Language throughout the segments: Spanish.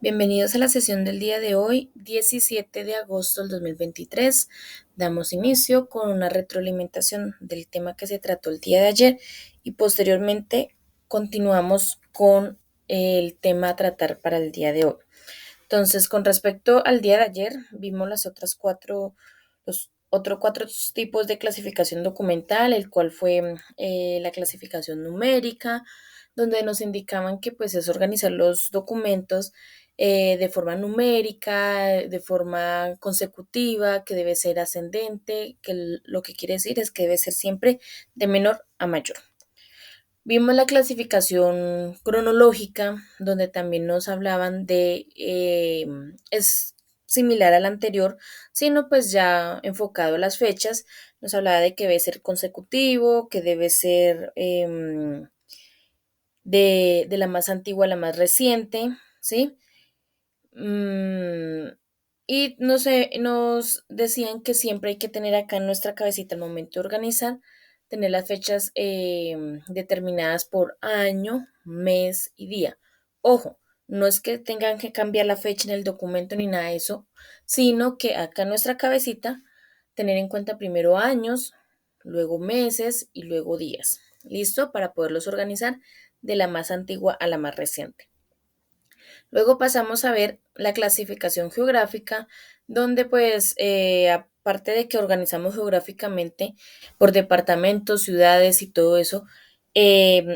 Bienvenidos a la sesión del día de hoy, 17 de agosto del 2023. Damos inicio con una retroalimentación del tema que se trató el día de ayer y posteriormente continuamos con el tema a tratar para el día de hoy. Entonces, con respecto al día de ayer, vimos los otros cuatro tipos de clasificación documental, el cual fue la clasificación numérica, donde nos indicaban que pues es organizar los documentos de forma numérica, de forma consecutiva, que debe ser ascendente, lo que quiere decir es que debe ser siempre de menor a mayor. Vimos la clasificación cronológica, donde también nos hablaban es similar a la anterior, sino pues ya enfocado a las fechas, nos hablaba de que debe ser consecutivo, que debe ser de la más antigua a la más reciente, ¿sí? Mm, y nos decían que siempre hay que tener acá en nuestra cabecita al momento de organizar, tener las fechas determinadas por año, mes y día. Ojo, no es que tengan que cambiar la fecha en el documento ni nada de eso, sino que acá en nuestra cabecita tener en cuenta primero años, luego meses y luego días. ¿Listo? Para poderlos organizar de la más antigua a la más reciente. Luego pasamos a ver la clasificación geográfica, donde pues aparte de que organizamos geográficamente por departamentos, ciudades y todo eso,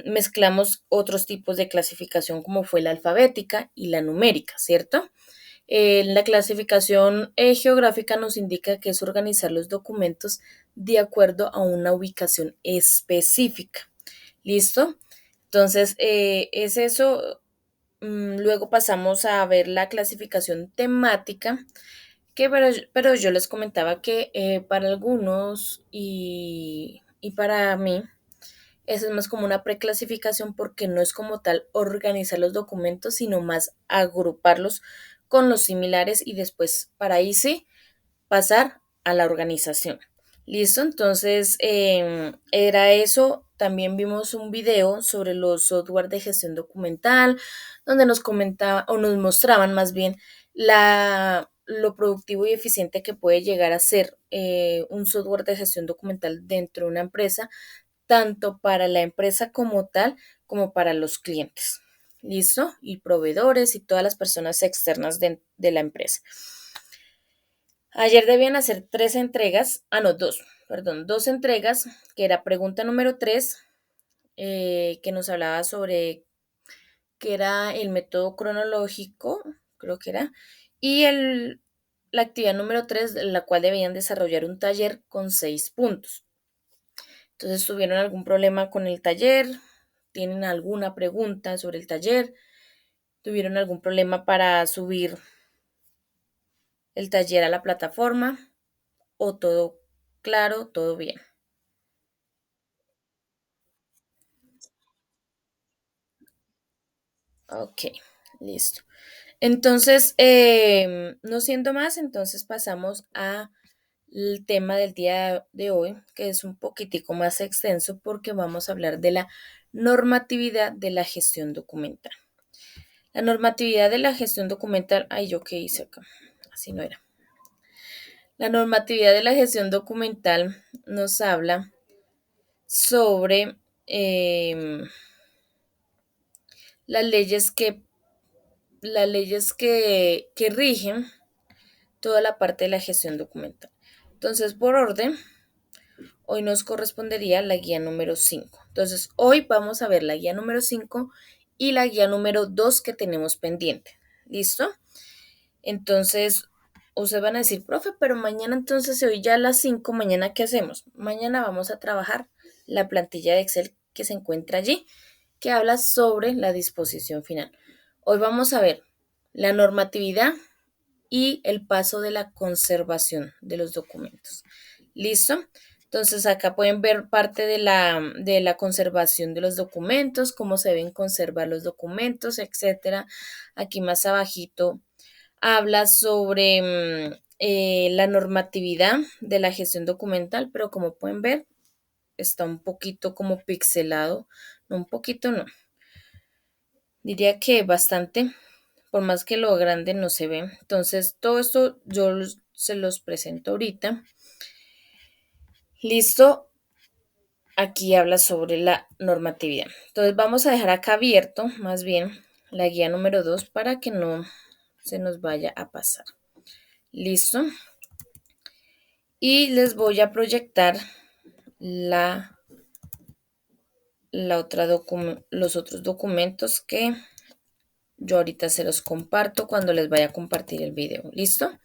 mezclamos otros tipos de clasificación como fue la alfabética y la numérica, ¿cierto? La clasificación geográfica nos indica que es organizar los documentos de acuerdo a una ubicación específica. ¿Listo? Entonces, es eso. Luego pasamos a ver la clasificación temática, pero yo les comentaba que para algunos y para mí, eso es más como una preclasificación porque no es como tal organizar los documentos, sino más agruparlos con los similares y después para ahí sí pasar a la organización. ¿Listo? Entonces, era eso. También vimos un video sobre los software de gestión documental, donde nos comentaba o nos mostraban más bien lo productivo y eficiente que puede llegar a ser un software de gestión documental dentro de una empresa, tanto para la empresa como tal, como para los clientes. ¿Listo? Y proveedores y todas las personas externas de la empresa. Ayer debían hacer tres entregas, no, dos, perdón, dos entregas, que era pregunta número 3, que nos hablaba sobre qué era el método cronológico, creo que era, y la actividad número 3, la cual debían desarrollar un taller con 6 puntos. Entonces, ¿tuvieron algún problema con el taller? ¿Tienen alguna pregunta sobre el taller? ¿Tuvieron algún problema para subir el taller a la plataforma? ¿O todo claro, todo bien? Ok, listo. Entonces, no siendo más, entonces pasamos a el tema del día de hoy, que es un poquitico más extenso porque vamos a hablar de la normatividad de la gestión documental. La normatividad de la gestión documental, ay, ¿yo qué hice acá? Así no era. La normatividad de la gestión documental nos habla sobre las leyes que rigen toda la parte de la gestión documental. Entonces, por orden, hoy nos correspondería la guía número 5. Entonces, hoy vamos a ver la guía número 5 y la guía número 2 que tenemos pendiente. ¿Listo? Entonces, ustedes van a decir, profe, pero mañana entonces, si hoy ya a las 5, mañana ¿qué hacemos? Mañana vamos a trabajar la plantilla de Excel que se encuentra allí, que habla sobre la disposición final. Hoy vamos a ver la normatividad y el paso de la conservación de los documentos. ¿Listo? Entonces acá pueden ver parte de la conservación de los documentos, cómo se deben conservar los documentos, etcétera. Aquí más abajito habla sobre la normatividad de la gestión documental, pero como pueden ver, está un poquito como pixelado, no un poquito, no, diría que bastante, por más que lo grande no se ve. Entonces, todo esto se los presento ahorita. Listo, aquí habla sobre la normatividad. Entonces, vamos a dejar acá abierto, más bien, la guía número 2 para que no se nos vaya a pasar. Listo. Y les voy a proyectar la, los otros documentos que yo ahorita se los comparto cuando les vaya a compartir el video. ¿Listo?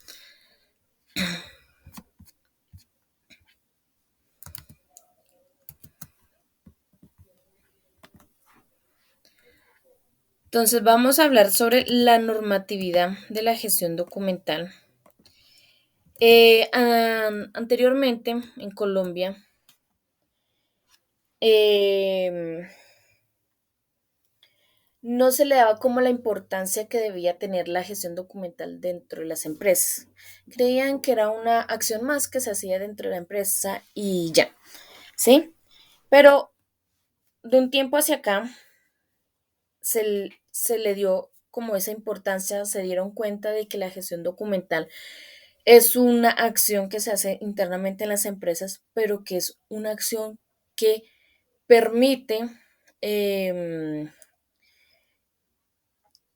Entonces vamos a hablar sobre la normatividad de la gestión documental. Anteriormente en Colombia, em, no se le daba como la importancia que debía tener la gestión documental dentro de las empresas. Creían que era una acción más que se hacía dentro de la empresa y ya, ¿sí? Pero de un tiempo hacia acá se le dio como esa importancia, se dieron cuenta de que la gestión documental es una acción que se hace internamente en las empresas, pero que es una acción que permite em,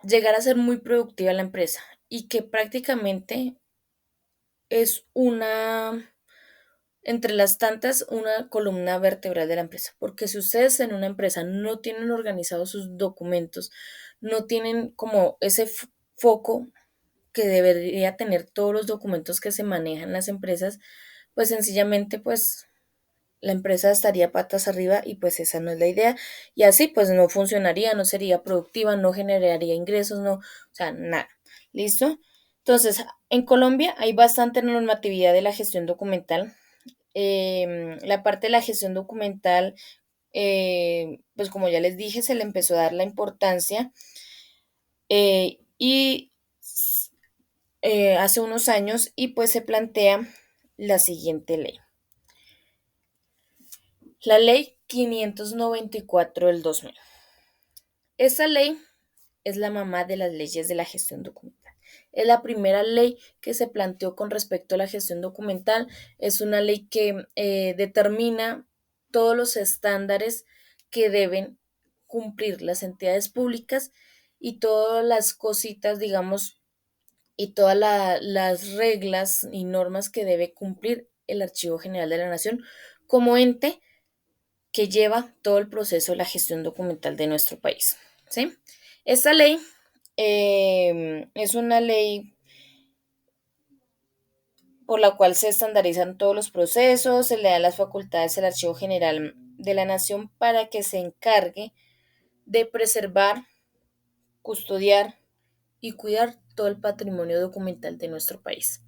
llegar a ser muy productiva la empresa y que prácticamente es entre las tantas, una columna vertebral de la empresa. Porque si ustedes en una empresa no tienen organizados sus documentos, no tienen como ese foco que debería tener todos los documentos que se manejan en las empresas, pues sencillamente pues la empresa estaría patas arriba y pues esa no es la idea. Y así pues no funcionaría, no sería productiva, no generaría ingresos, no, o sea, nada. ¿Listo? Entonces, en Colombia hay bastante normatividad de la gestión documental. La parte de la gestión documental, pues como ya les dije, se le empezó a dar la importancia y hace unos años y pues se plantea la siguiente ley. La ley 594 del 2000. Esta ley es la mamá de las leyes de la gestión documental. Es la primera ley que se planteó con respecto a la gestión documental. Es una ley que determina todos los estándares que deben cumplir las entidades públicas y todas las cositas, digamos, y todas las reglas y normas que debe cumplir el Archivo General de la Nación como ente que lleva todo el proceso de la gestión documental de nuestro país. ¿Sí? Esta ley es una ley por la cual se estandarizan todos los procesos, se le dan las facultades al Archivo General de la Nación para que se encargue de preservar, custodiar y cuidar todo el patrimonio documental de nuestro país.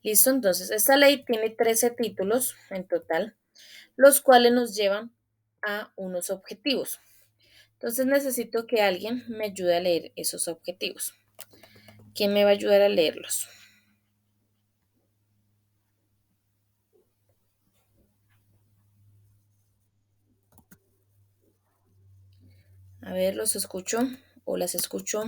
Listo, entonces esta ley tiene 13 títulos en total, los cuales nos llevan a unos objetivos. Entonces necesito que alguien me ayude a leer esos objetivos. ¿Quién me va a ayudar a leerlos? A ver, los escucho o las escucho.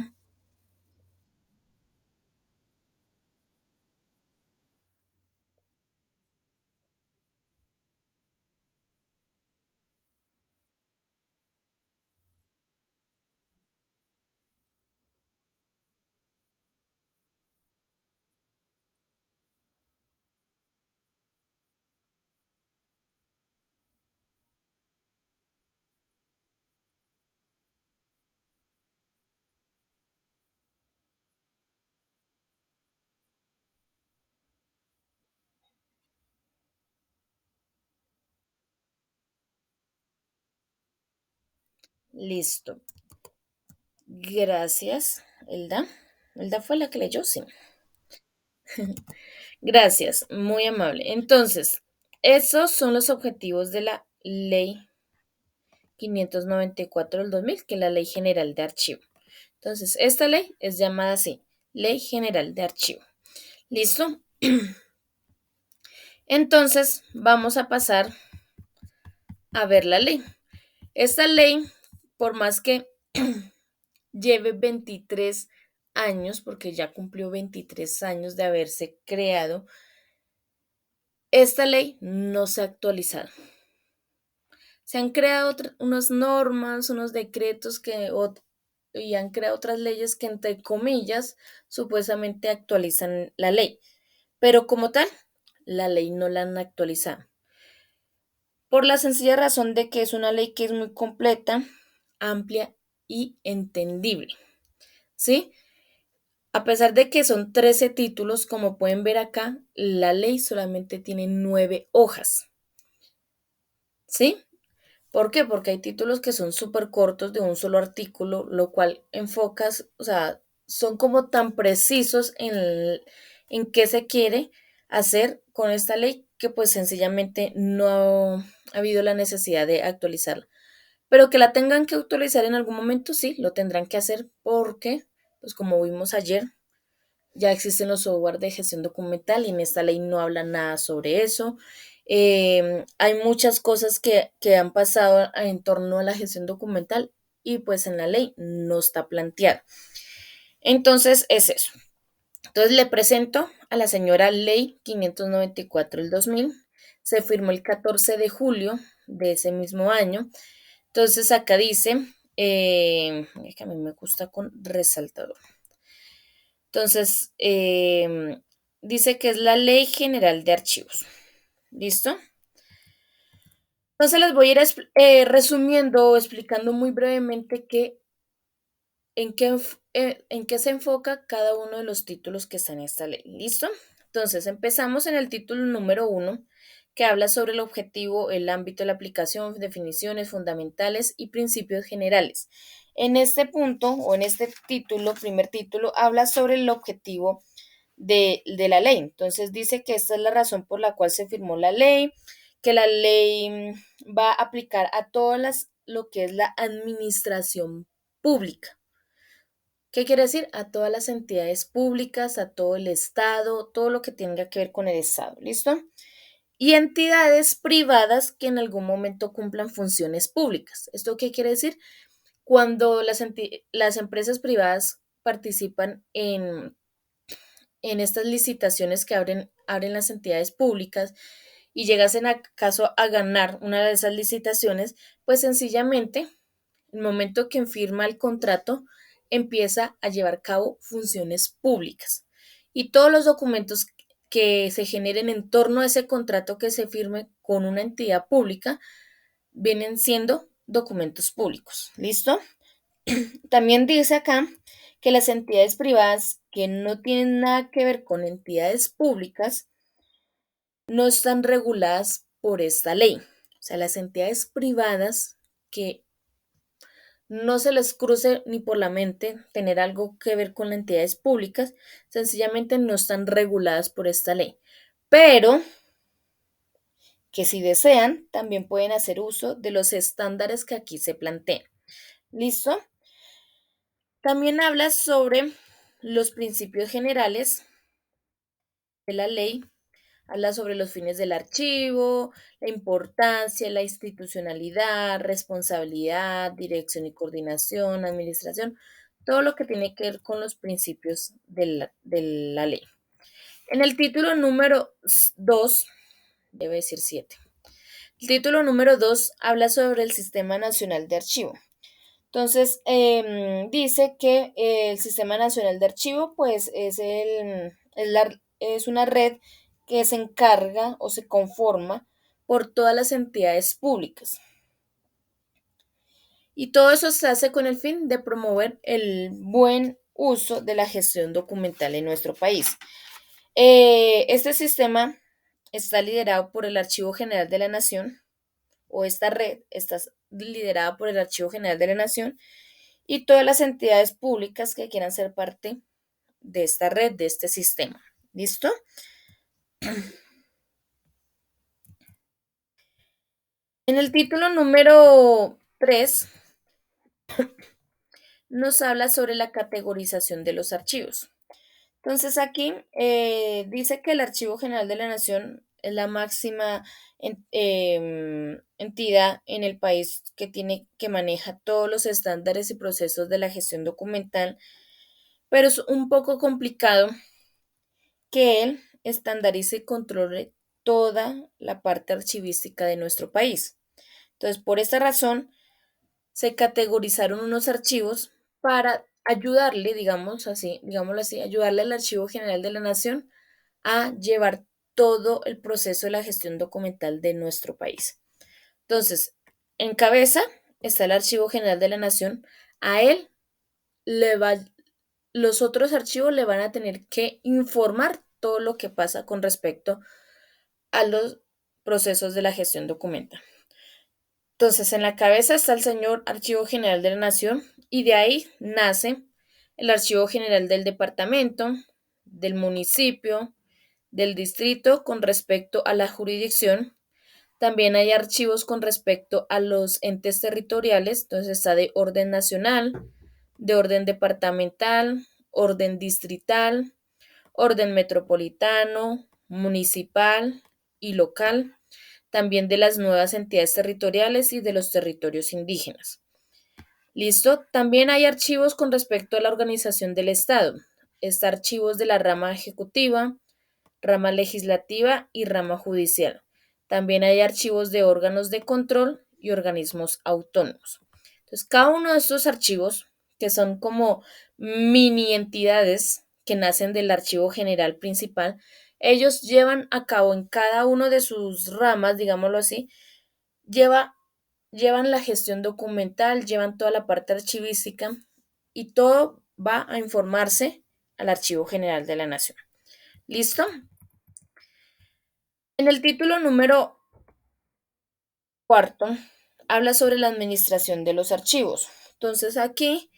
Listo. Gracias, Elda. Elda fue la que leyó, sí. Gracias, muy amable. Entonces, esos son los objetivos de la ley 594 del 2000, que es la Ley General de Archivo. Entonces, esta ley es llamada así, Ley General de Archivo. ¿Listo? Entonces, vamos a pasar a ver la ley. Esta ley, por más que lleve 23 años, porque ya cumplió 23 años de haberse creado, esta ley no se ha actualizado. Se han creado unas normas, unos decretos y han creado otras leyes que, entre comillas, supuestamente actualizan la ley, pero como tal, la ley no la han actualizado. Por la sencilla razón de que es una ley que es muy completa, amplia y entendible, ¿sí? A pesar de que son 13 títulos, como pueden ver acá, la ley solamente tiene 9 hojas, ¿sí? ¿Por qué? Porque hay títulos que son súper cortos de un solo artículo, lo cual enfocas, o sea, son como tan precisos en qué se quiere hacer con esta ley que pues sencillamente no ha habido la necesidad de actualizarla. Pero que la tengan que actualizar en algún momento, sí, lo tendrán que hacer porque, pues como vimos ayer, ya existen los software de gestión documental y en esta ley no habla nada sobre eso. Hay muchas cosas que han pasado en torno a la gestión documental y pues en la ley no está planteado. Entonces es eso. Entonces le presento a la señora Ley 594 del 2000. Se firmó el 14 de julio de ese mismo año. Entonces acá dice, que a mí me gusta con resaltador. Entonces, dice que es la Ley General de Archivos. ¿Listo? Entonces les voy a ir resumiendo o explicando muy brevemente en qué se enfoca cada uno de los títulos que están en esta ley. ¿Listo? Entonces, empezamos en el título número 1, que habla sobre el objetivo, el ámbito de la aplicación, definiciones fundamentales y principios generales. En este punto o en este título, primer título, habla sobre el objetivo de la ley. Entonces dice que esta es la razón por la cual se firmó la ley, que la ley va a aplicar a lo que es la administración pública. ¿Qué quiere decir? A todas las entidades públicas, a todo el Estado, todo lo que tenga que ver con el Estado, ¿listo? Y entidades privadas que en algún momento cumplan funciones públicas. ¿Esto qué quiere decir? Cuando las empresas privadas participan en estas licitaciones que abren las entidades públicas y llegasen acaso a ganar una de esas licitaciones, pues sencillamente, el momento que firma el contrato, empieza a llevar a cabo funciones públicas. Y todos los documentos que se generen en torno a ese contrato que se firme con una entidad pública vienen siendo documentos públicos. ¿Listo? También dice acá que las entidades privadas que no tienen nada que ver con entidades públicas no están reguladas por esta ley. O sea, las entidades privadas que no se les cruce ni por la mente tener algo que ver con las entidades públicas, sencillamente no están reguladas por esta ley. Pero que si desean, también pueden hacer uso de los estándares que aquí se plantean. ¿Listo? También habla sobre los principios generales de la ley, habla sobre los fines del archivo, la importancia, la institucionalidad, responsabilidad, dirección y coordinación, administración, todo lo que tiene que ver con los principios de la ley. En el título número 2, debe decir 7. El título número 2 habla sobre el Sistema Nacional de Archivo. Entonces, dice que el Sistema Nacional de Archivo, pues, es una red que se encarga o se conforma por todas las entidades públicas. Y todo eso se hace con el fin de promover el buen uso de la gestión documental en nuestro país. Este sistema está liderado por el Archivo General de la Nación, o esta red está liderada por el Archivo General de la Nación y todas las entidades públicas que quieran ser parte de esta red, de este sistema. ¿Listo? En el título número 3 nos habla sobre la categorización de los archivos. Entonces aquí dice que el Archivo General de la Nación es la máxima entidad en el país que maneja todos los estándares y procesos de la gestión documental, pero es un poco complicado que él estandarice y controle toda la parte archivística de nuestro país. Entonces, por esta razón, se categorizaron unos archivos para ayudarle, digámoslo así, ayudarle al Archivo General de la Nación a llevar todo el proceso de la gestión documental de nuestro país. Entonces, en cabeza está el Archivo General de la Nación. A él le va, los otros archivos le van a tener que informar todo lo que pasa con respecto a los procesos de la gestión documental. Entonces, en la cabeza está el señor Archivo General de la Nación y de ahí nace el Archivo General del departamento, del municipio, del distrito con respecto a la jurisdicción. También hay archivos con respecto a los entes territoriales, entonces está de orden nacional, de orden departamental, orden distrital, orden metropolitano, municipal y local, también de las nuevas entidades territoriales y de los territorios indígenas. ¿Listo? También hay archivos con respecto a la organización del Estado. Está archivos de la rama ejecutiva, rama legislativa y rama judicial. También hay archivos de órganos de control y organismos autónomos. Entonces, cada uno de estos archivos, que son como mini entidades que nacen del archivo general principal, ellos llevan a cabo en cada uno de sus ramas, digámoslo así, lleva, llevan la gestión documental, llevan toda la parte archivística y todo va a informarse al Archivo General de la Nación. ¿Listo? En el título número cuarto habla sobre la administración de los archivos. Entonces aquí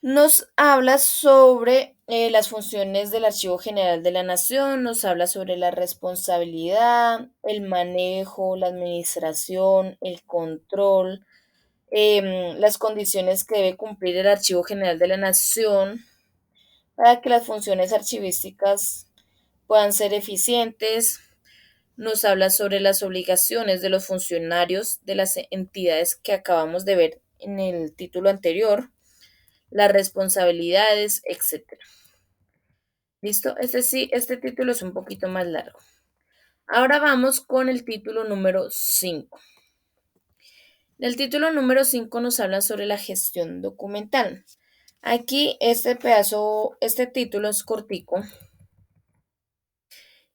nos habla sobre las funciones del Archivo General de la Nación, nos habla sobre la responsabilidad, el manejo, la administración, el control, las condiciones que debe cumplir el Archivo General de la Nación para que las funciones archivísticas puedan ser eficientes. Nos habla sobre las obligaciones de los funcionarios de las entidades que acabamos de ver en el título anterior, las responsabilidades, etcétera. ¿Listo? Este título es un poquito más largo. Ahora vamos con el título número 5. El título número 5 nos habla sobre la gestión documental. Aquí este título es cortico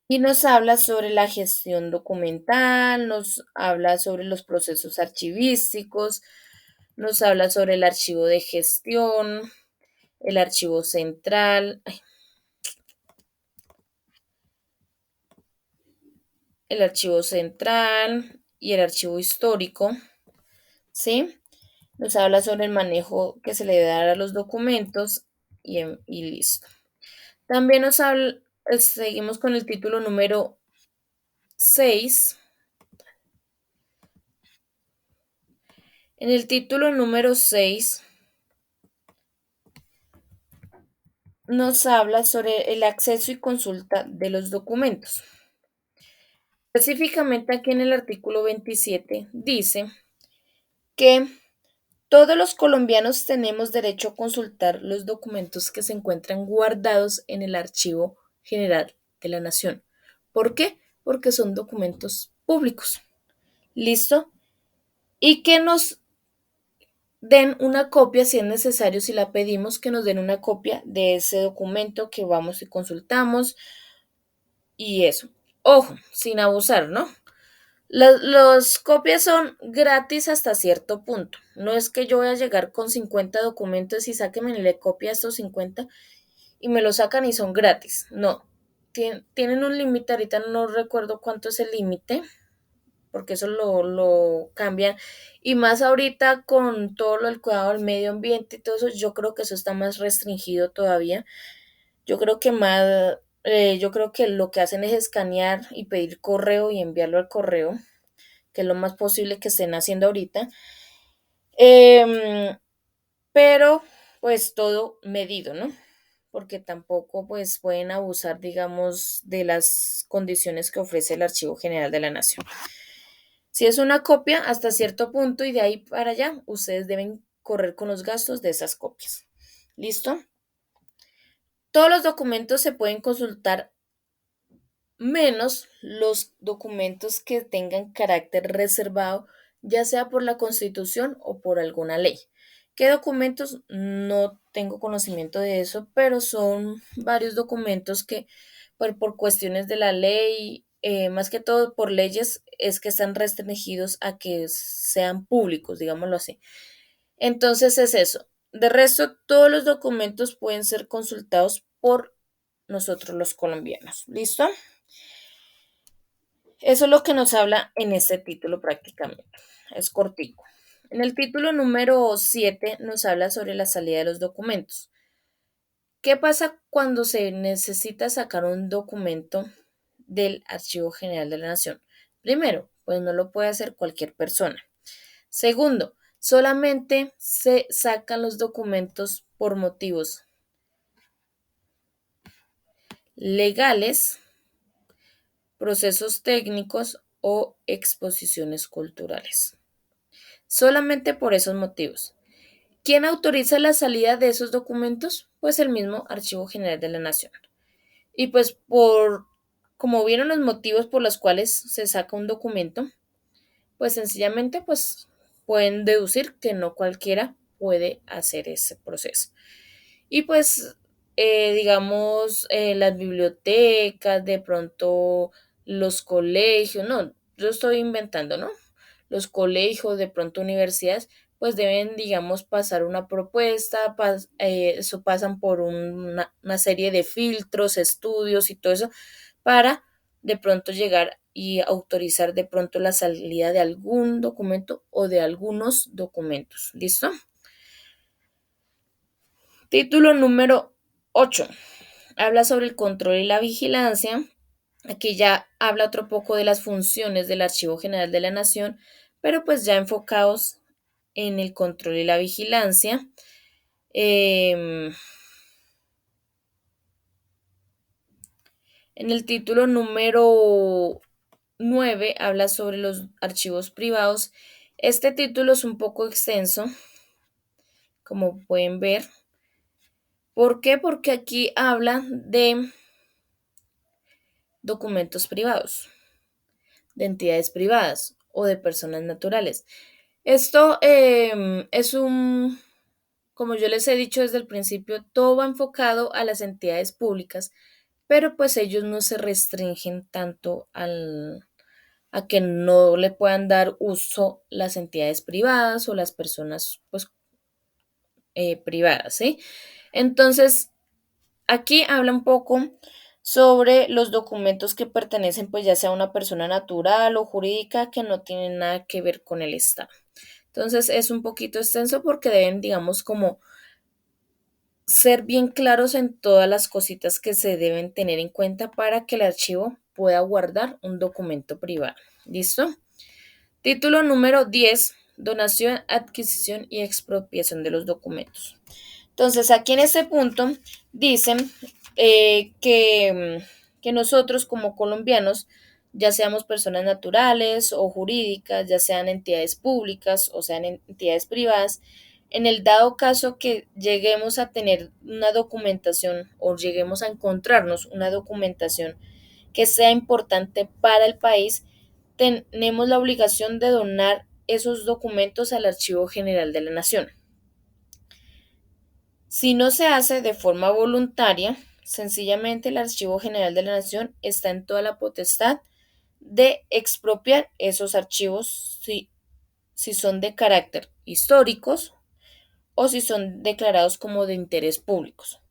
y nos habla sobre la gestión documental, nos habla sobre los procesos archivísticos, nos habla sobre el archivo de gestión, el archivo central, el archivo central y el archivo histórico, ¿sí? Nos habla sobre el manejo que se le debe dar a los documentos y listo. También seguimos con el título número 6. En el título número 6 nos habla sobre el acceso y consulta de los documentos. Específicamente aquí en el artículo 27 dice que todos los colombianos tenemos derecho a consultar los documentos que se encuentran guardados en el Archivo General de la Nación. ¿Por qué? Porque son documentos públicos. ¿Listo? Y que nos den una copia, si es necesario, si la pedimos, que nos den una copia de ese documento que vamos y consultamos y eso. Ojo, sin abusar, ¿no? Las copias son gratis hasta cierto punto. No es que yo voy a llegar con 50 documentos y sáquenme la copia a estos 50 y me lo sacan y son gratis. No. Tienen un límite, ahorita no recuerdo cuánto es el límite, porque eso lo cambian. Y más ahorita con todo el cuidado del medio ambiente y todo eso, yo creo que eso está más restringido todavía. Yo creo que lo que hacen es escanear y pedir correo y enviarlo al correo, que es lo más posible que estén haciendo ahorita. Em, pero pues todo medido, ¿no? Porque tampoco pues pueden abusar, digamos, de las condiciones que ofrece el Archivo General de la Nación. Si es una copia hasta cierto punto y de ahí para allá, ustedes deben correr con los gastos de esas copias. ¿Listo? Todos los documentos se pueden consultar menos los documentos que tengan carácter reservado, ya sea por la Constitución o por alguna ley. ¿Qué documentos? No tengo conocimiento de eso, pero son varios documentos que por cuestiones de la ley, más que todo por leyes, es que están restringidos a que sean públicos, digámoslo así. Entonces es eso. De resto, todos los documentos pueden ser consultados por nosotros los colombianos. ¿Listo? Eso es lo que nos habla en este título prácticamente. Es cortico. En el título número 7 nos habla sobre la salida de los documentos. ¿Qué pasa cuando se necesita sacar un documento del Archivo General de la Nación? Primero, pues no lo puede hacer cualquier persona. Segundo, solamente se sacan los documentos por motivos legales, procesos técnicos o exposiciones culturales. Solamente por esos motivos. ¿Quién autoriza la salida de esos documentos? Pues el mismo Archivo General de la Nación. Y pues como vieron los motivos por los cuales se saca un documento, pues sencillamente pues pueden deducir que no cualquiera puede hacer ese proceso. Y pues, digamos, las bibliotecas, de pronto los colegios, no, yo estoy inventando, ¿no? Los colegios, de pronto universidades, pues deben, digamos, pasar una propuesta, eso pasan por una serie de filtros, estudios y todo eso, para de pronto llegar y autorizar de pronto la salida de algún documento o de algunos documentos. ¿Listo? Título número 8. Habla sobre el control y la vigilancia. Aquí ya habla otro poco de las funciones del Archivo General de la Nación, pero pues ya enfocados en el control y la vigilancia. En el título número 9 habla sobre los archivos privados. Este título es un poco extenso, como pueden ver. ¿Por qué? Porque aquí habla de documentos privados, de entidades privadas o de personas naturales. Esto es como yo les he dicho desde el principio, todo va enfocado a las entidades públicas, pero pues ellos no se restringen tanto a que no le puedan dar uso las entidades privadas o las personas pues privadas, ¿sí? Entonces, aquí habla un poco sobre los documentos que pertenecen pues ya sea a una persona natural o jurídica que no tienen nada que ver con el Estado. Entonces es un poquito extenso porque deben, digamos, como ser bien claros en todas las cositas que se deben tener en cuenta para que el archivo pueda guardar un documento privado. ¿Listo? Título número 10. Donación, adquisición y expropiación de los documentos. Entonces, aquí en este punto dicen que nosotros como colombianos, ya seamos personas naturales o jurídicas, ya sean entidades públicas o sean entidades privadas, en el dado caso que lleguemos a tener una documentación o lleguemos a encontrarnos una documentación que sea importante para el país, tenemos la obligación de donar esos documentos al Archivo General de la Nación. Si no se hace de forma voluntaria, sencillamente el Archivo General de la Nación está en toda la potestad de expropiar esos archivos si son de carácter históricos o si son declarados como de interés públicos.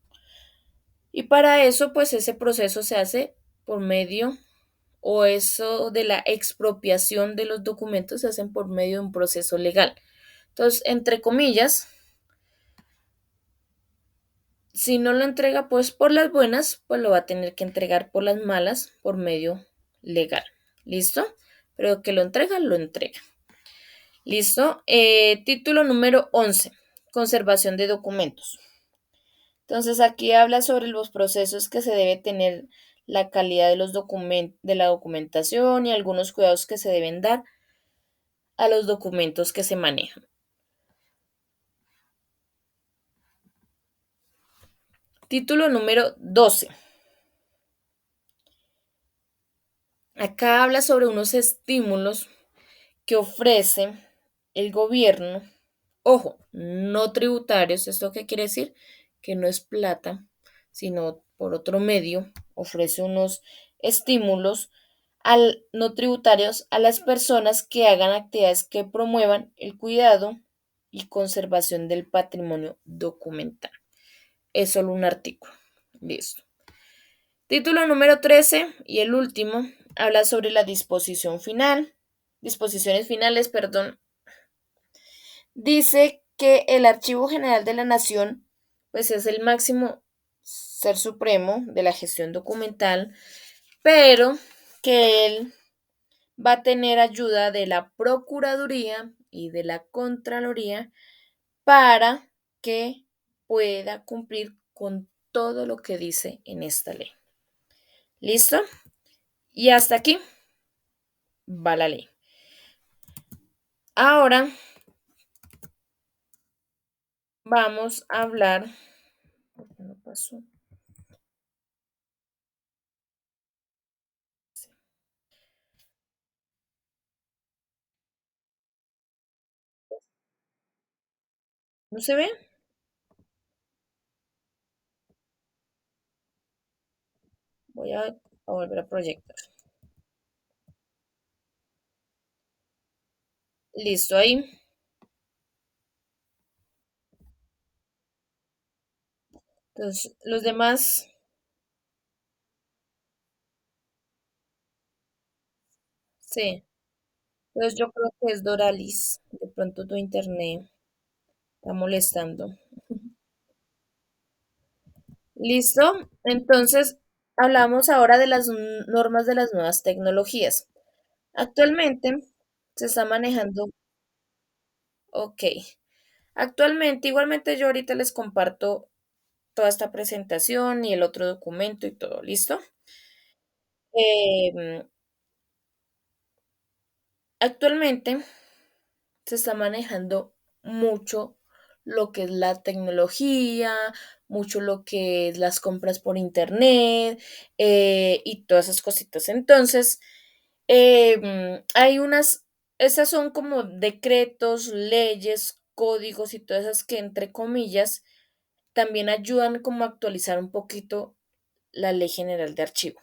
Y para eso, pues ese proceso se hace por medio, o eso de la expropiación de los documentos se hacen por medio de un proceso legal. Entonces, entre comillas, si no lo entrega pues por las buenas, pues lo va a tener que entregar por las malas por medio legal. ¿Listo? Pero que lo entrega, lo entrega. ¿Listo? Título número 11. Conservación de documentos. Entonces aquí habla sobre los procesos que se debe tener, la calidad de de la documentación y algunos cuidados que se deben dar a los documentos que se manejan. Título número 12. Acá habla sobre unos estímulos que ofrece el gobierno. Ojo, no tributarios. ¿Esto qué quiere decir? Que no es plata, sino por otro medio. Ofrece unos estímulos no tributarios a las personas que hagan actividades que promuevan el cuidado y conservación del patrimonio documental. Es solo un artículo. Listo. Título número 13 y el último habla sobre la disposición final. Disposiciones finales, perdón. Dice que el Archivo General de la Nación, pues es el máximo ser supremo de la gestión documental, pero que él va a tener ayuda de la Procuraduría y de la Contraloría para que pueda cumplir con todo lo que dice en esta ley. ¿Listo? Y hasta aquí va la ley. Ahora vamos a hablar. ¿Por qué no pasó? ¿No se ve? Voy a volver a proyectar. Listo ahí. Entonces, los demás, sí. Entonces yo creo que es Doralis. De pronto tu internet está molestando. Listo. Entonces, hablamos ahora de las normas de las nuevas tecnologías. Actualmente se está manejando, ok. Actualmente, igualmente yo ahorita les comparto toda esta presentación y el otro documento y todo, ¿listo? Em, Actualmente se está manejando mucho lo que es la tecnología, mucho lo que es las compras por internet y todas esas cositas. Entonces, hay esas son como decretos, leyes, códigos y todas esas que entre comillas también ayudan como a actualizar un poquito la Ley General de Archivo.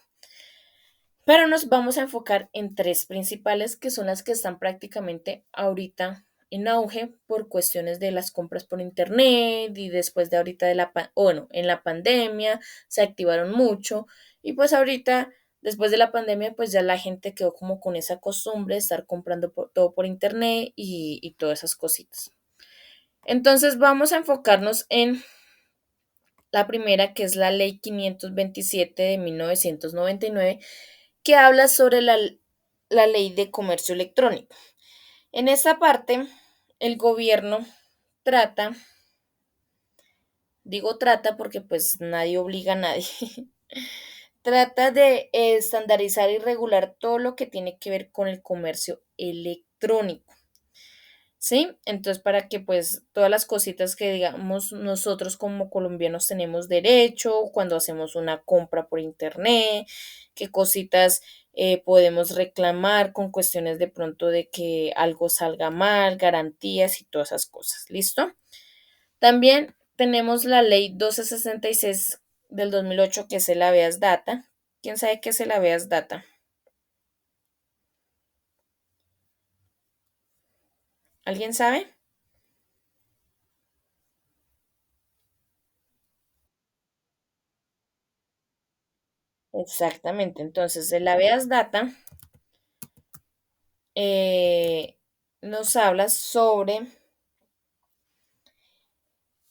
Pero nos vamos a enfocar en tres principales que son las que están prácticamente ahorita en auge por cuestiones de las compras por internet y después de ahorita de bueno, en la pandemia se activaron mucho y pues ahorita después de la pandemia pues ya la gente quedó como con esa costumbre de estar comprando todo por internet y todas esas cositas. Entonces vamos a enfocarnos en la primera, que es la Ley 527 de 1999, que habla sobre la Ley de Comercio Electrónico. En esta parte, el gobierno trata, digo trata porque pues nadie obliga a nadie, trata de estandarizar y regular todo lo que tiene que ver con el comercio electrónico. ¿Sí? Entonces, para que pues todas las cositas que digamos nosotros como colombianos tenemos derecho cuando hacemos una compra por internet, qué cositas podemos reclamar con cuestiones de pronto de que algo salga mal, garantías y todas esas cosas. ¿Listo? También tenemos la ley 1266 del 2008 que es el habeas data. ¿Quién sabe qué es el habeas data? ¿Alguien sabe? Exactamente. Entonces, el habeas data eh, nos habla sobre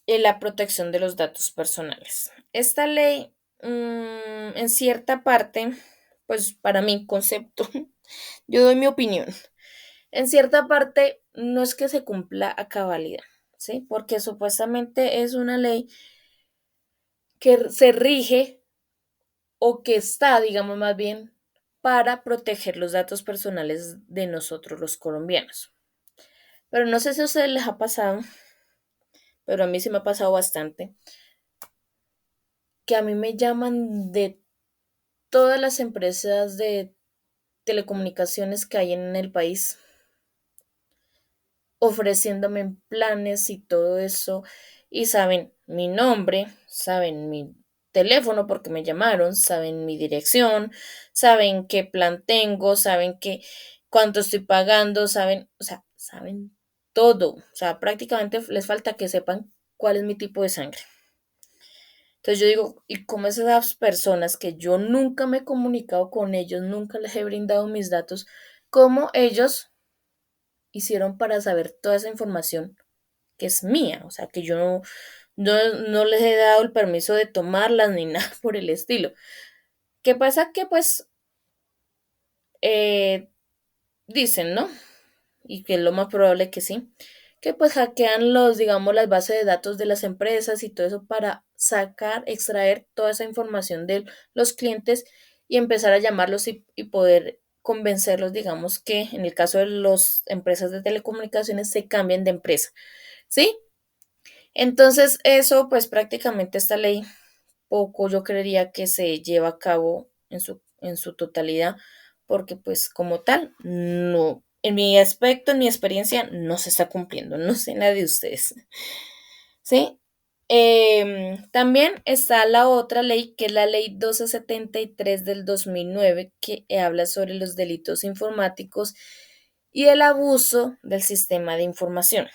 la protección de los datos personales. Esta ley, en cierta parte, pues para mi concepto, yo doy mi opinión, en cierta parte no es que se cumpla a cabalidad, ¿sí? Porque supuestamente es una ley que se rige o que está, digamos más bien, para proteger los datos personales de nosotros los colombianos. Pero no sé si a ustedes les ha pasado, pero a mí sí me ha pasado bastante, que a mí me llaman de todas las empresas de telecomunicaciones que hay en el país, ofreciéndome planes y todo eso, y saben mi nombre, saben mi teléfono porque me llamaron, saben mi dirección, saben qué plan tengo, saben qué cuánto estoy pagando, saben, o sea, saben todo, o sea, prácticamente les falta que sepan cuál es mi tipo de sangre. Entonces yo digo, ¿y cómo esas personas que yo nunca me he comunicado con ellos, nunca les he brindado mis datos, cómo ellos hicieron para saber toda esa información que es mía? O sea, que yo no les he dado el permiso de tomarlas ni nada por el estilo. ¿Qué pasa? Que pues eh, dicen, ¿no? Y que es lo más probable que sí, que pues hackean los, digamos, las bases de datos de las empresas y todo eso para sacar, extraer toda esa información de los clientes y empezar a llamarlos y poder convencerlos, digamos, que en el caso de las empresas de telecomunicaciones se cambien de empresa, ¿sí? Entonces, eso pues prácticamente esta ley poco yo creería que se lleva a cabo en su totalidad, porque pues como tal, no, en mi aspecto, en mi experiencia, no se está cumpliendo, no sé nada de ustedes, ¿sí? También está la otra ley, que es la ley 1273 del 2009 que habla sobre los delitos informáticos y el abuso del sistema de información.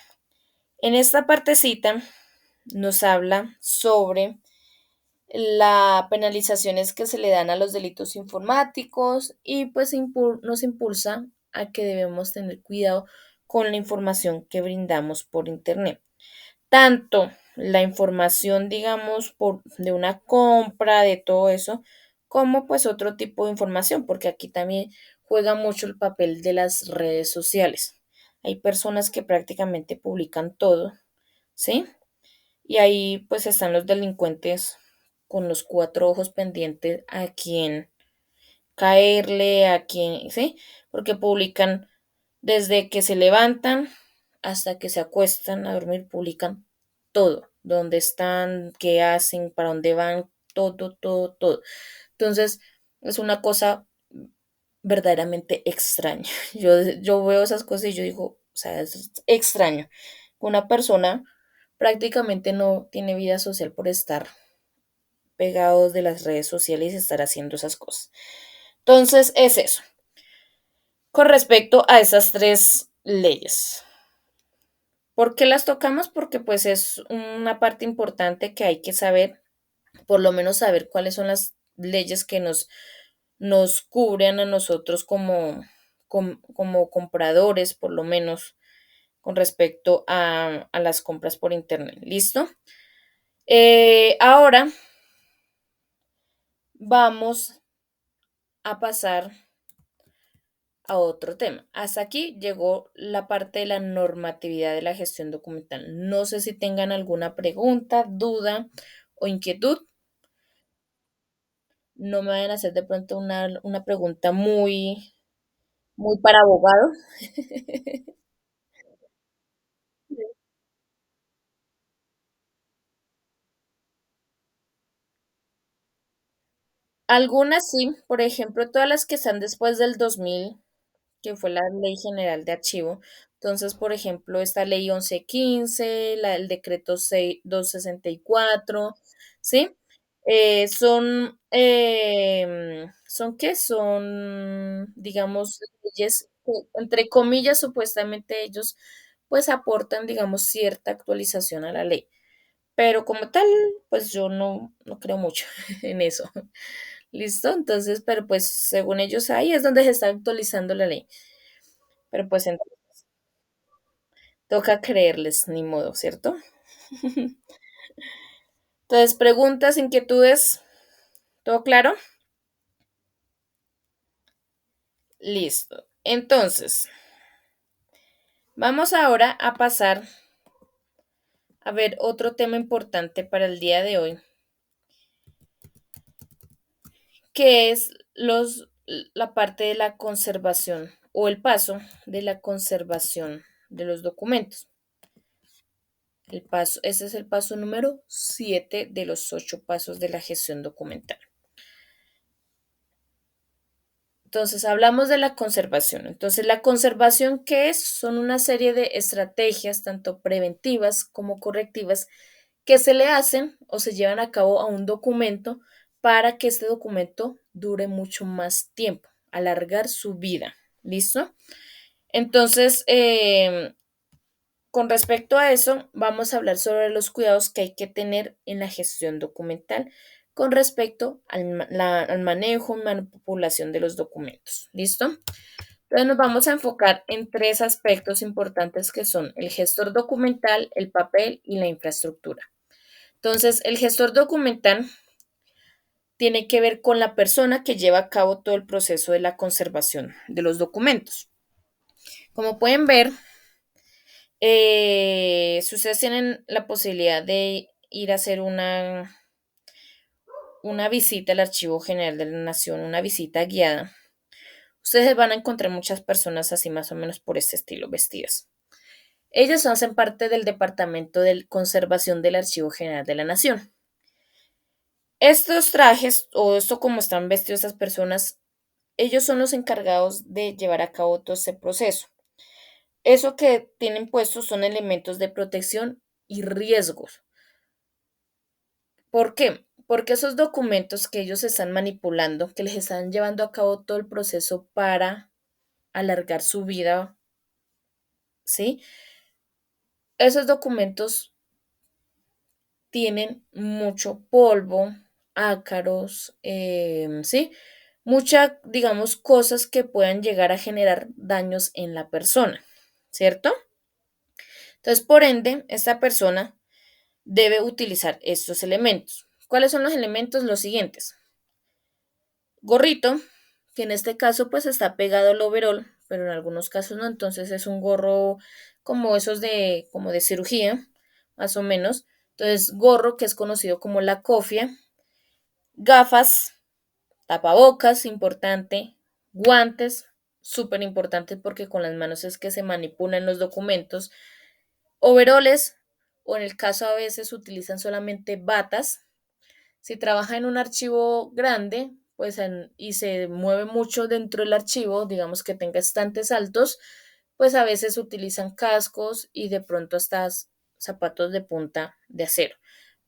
En esta partecita nos habla sobre las penalizaciones que se le dan a los delitos informáticos y pues nos impulsa a que debemos tener cuidado con la información que brindamos por Internet. Tanto la información, digamos, de una compra, de todo eso, como pues otro tipo de información, porque aquí también juega mucho el papel de las redes sociales. Hay personas que prácticamente publican todo, ¿sí? Y ahí pues están los delincuentes con los cuatro ojos pendientes a quién caerle, a quién, ¿sí? Porque publican desde que se levantan hasta que se acuestan a dormir, publican todo, dónde están, qué hacen, para dónde van, todo, todo, todo. Entonces, es una cosa verdaderamente extraña. Yo veo esas cosas y yo digo, o sea, es extraño. Una persona prácticamente no tiene vida social por estar pegados de las redes sociales y estar haciendo esas cosas. Entonces, es eso. Con respecto a esas tres leyes. ¿Por qué las tocamos? Porque pues es una parte importante que hay que saber, por lo menos saber cuáles son las leyes que nos cubren a nosotros como compradores, por lo menos con respecto a las compras por internet. ¿Listo? Ahora vamos a pasar a otro tema. Hasta aquí llegó la parte de la normatividad de la gestión documental. No sé si tengan alguna pregunta, duda o inquietud. No me vayan a hacer de pronto una pregunta muy para abogado. Algunas sí, por ejemplo, todas las que están después del 2000, que fue la Ley General de Archivo. Entonces, por ejemplo, esta Ley 1115, el decreto 264, ¿sí? ¿Son qué? Son, digamos, leyes que, entre comillas, supuestamente ellos, pues aportan, digamos, cierta actualización a la ley. Pero como tal, pues yo no creo mucho en eso. ¿Listo? Entonces, pero pues según ellos ahí es donde se está actualizando la ley. Pero pues toca creerles, ni modo, ¿cierto? Entonces, preguntas, inquietudes, ¿todo claro? Listo. Entonces, vamos ahora a pasar a ver otro tema importante para el día de hoy, que es la parte de la conservación o el paso de la conservación de los documentos. Ese es el paso número 7 de los 8 pasos de la gestión documental. Entonces, hablamos de la conservación. Entonces, la conservación, ¿qué es? Son una serie de estrategias, tanto preventivas como correctivas, que se le hacen o se llevan a cabo a un documento para que este documento dure mucho más tiempo, alargar su vida. ¿Listo? Entonces, con respecto a eso, vamos a hablar sobre los cuidados que hay que tener en la gestión documental con respecto al manejo y manipulación de los documentos. ¿Listo? Entonces nos vamos a enfocar en tres aspectos importantes que son el gestor documental, el papel y la infraestructura. Entonces, el gestor documental tiene que ver con la persona que lleva a cabo todo el proceso de la conservación de los documentos. Como pueden ver, si ustedes tienen la posibilidad de ir a hacer una visita al Archivo General de la Nación, una visita guiada, ustedes van a encontrar muchas personas así más o menos por este estilo vestidas. Ellos hacen parte del Departamento de Conservación del Archivo General de la Nación. Estos trajes, o esto como están vestidos estas personas, ellos son los encargados de llevar a cabo todo este proceso. Eso que tienen puestos son elementos de protección y riesgos. ¿Por qué? Porque esos documentos que ellos están manipulando, que les están llevando a cabo todo el proceso para alargar su vida, ¿sí? Esos documentos tienen mucho polvo, ácaros, ¿sí? Muchas, digamos, cosas que puedan llegar a generar daños en la persona, ¿cierto? Entonces, por ende, esta persona debe utilizar estos elementos. ¿Cuáles son los elementos? Los siguientes. Gorrito, que en este caso pues está pegado al overol, pero en algunos casos no, entonces es un gorro como esos como de cirugía, más o menos. Entonces, gorro que es conocido como la cofia, gafas, tapabocas, importante, guantes, súper importante porque con las manos es que se manipulan los documentos, overoles, o en el caso a veces utilizan solamente batas. Si trabaja en un archivo grande, pues y se mueve mucho dentro del archivo, digamos que tenga estantes altos, pues a veces utilizan cascos y de pronto hasta zapatos de punta de acero,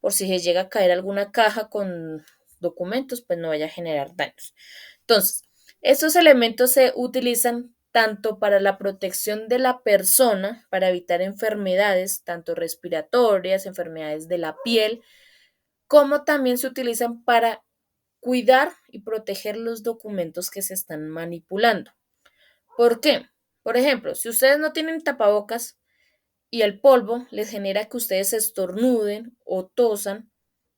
por si se llega a caer alguna caja con documentos, pues no vaya a generar daños. Entonces, estos elementos se utilizan tanto para la protección de la persona, para evitar enfermedades, tanto respiratorias, enfermedades de la piel, como también se utilizan para cuidar y proteger los documentos que se están manipulando. ¿Por qué? Por ejemplo, si ustedes no tienen tapabocas y el polvo les genera que ustedes estornuden o tosan,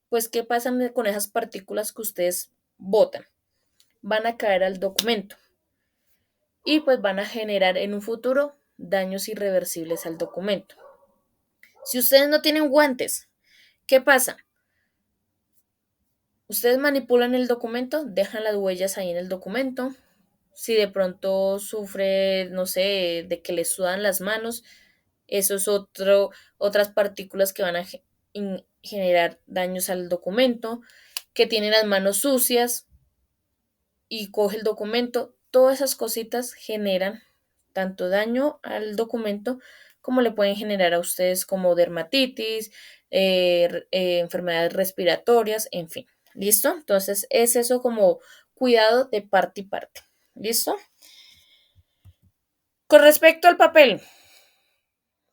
pues ¿qué pasa con esas partículas que ustedes botan? Van a caer al documento y pues van a generar en un futuro daños irreversibles al documento. Si ustedes no tienen guantes, ¿qué pasa? Ustedes manipulan el documento, dejan las huellas ahí en el documento. Si de pronto sufre, no sé, de que le sudan las manos, eso es otras partículas que van a generar daños al documento, que tiene las manos sucias y coge el documento. Todas esas cositas generan tanto daño al documento como le pueden generar a ustedes como dermatitis, enfermedades respiratorias, en fin. ¿Listo? Entonces es eso como cuidado de parte y parte. ¿Listo? Con respecto al papel,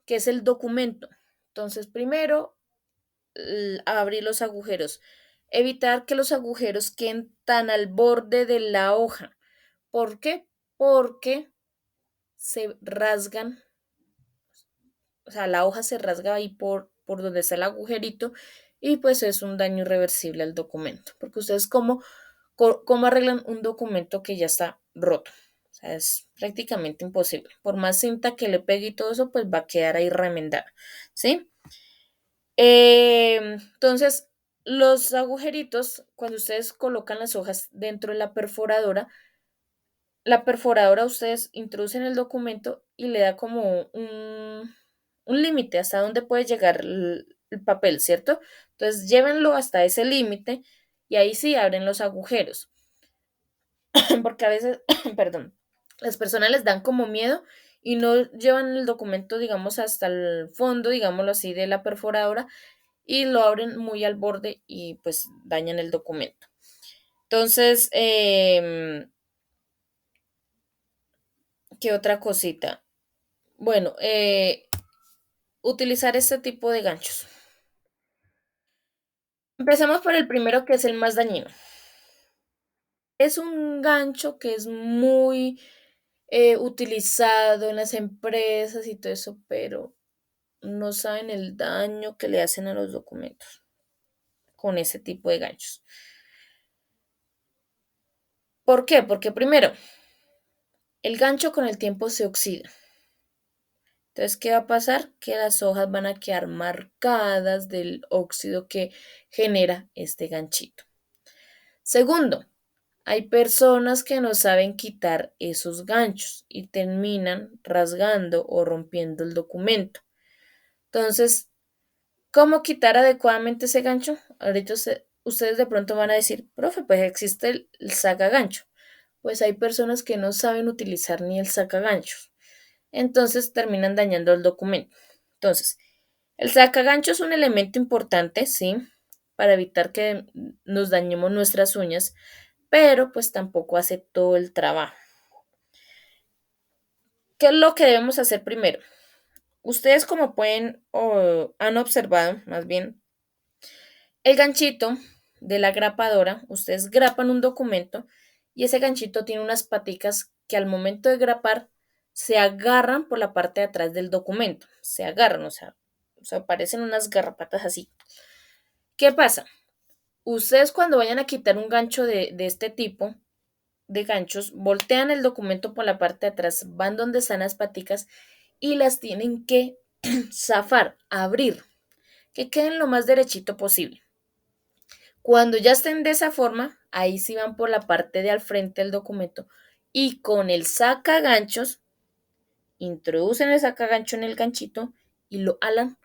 que es el documento. Entonces, primero, abrir los agujeros. Evitar que los agujeros queden tan al borde de la hoja. ¿Por qué? Porque se rasgan, o sea, la hoja se rasga ahí por donde está el agujerito y pues es un daño irreversible al documento. Porque ustedes cómo arreglan un documento que ya está roto. O sea, es prácticamente imposible. Por más cinta que le pegue y todo eso, pues va a quedar ahí remendada. ¿Sí? Entonces, los agujeritos, cuando ustedes colocan las hojas dentro de la perforadora ustedes introducen el documento y le da como un límite hasta dónde puede llegar el papel, ¿cierto? Entonces llévenlo hasta ese límite y ahí sí abren los agujeros, porque a veces, perdón, las personas les dan como miedo y no llevan el documento, digamos, hasta el fondo, digámoslo así, de la perforadora y lo abren muy al borde y pues dañan el documento. Entonces, ¿qué otra cosita? Bueno, utilizar este tipo de ganchos. Empecemos por el primero que es el más dañino. Es un gancho que es muy utilizado en las empresas y todo eso, pero no saben el daño que le hacen a los documentos con ese tipo de ganchos. ¿Por qué? Porque primero, el gancho con el tiempo se oxida. Entonces, ¿qué va a pasar? Que las hojas van a quedar marcadas del óxido que genera este ganchito. Segundo, hay personas que no saben quitar esos ganchos y terminan rasgando o rompiendo el documento. Entonces, ¿cómo quitar adecuadamente ese gancho? Ahorita ustedes de pronto van a decir, profe, pues existe el sacagancho. Pues hay personas que no saben utilizar ni el sacaganchos. Entonces terminan dañando el documento. Entonces, el sacagancho es un elemento importante, sí, para evitar que nos dañemos nuestras uñas, pero pues tampoco hace todo el trabajo. ¿Qué es lo que debemos hacer primero? Ustedes como pueden o han observado, más bien, el ganchito de la grapadora, ustedes grapan un documento y ese ganchito tiene unas paticas que al momento de grapar se agarran por la parte de atrás del documento, se agarran, o sea, parecen unas garrapatas así. ¿Qué pasa? Ustedes cuando vayan a quitar un gancho de este tipo de ganchos, voltean el documento por la parte de atrás, van donde están las paticas y las tienen que zafar, abrir, que queden lo más derechito posible. Cuando ya estén de esa forma, ahí sí van por la parte de al frente del documento y con el sacaganchos, introducen el sacagancho en el ganchito y lo alan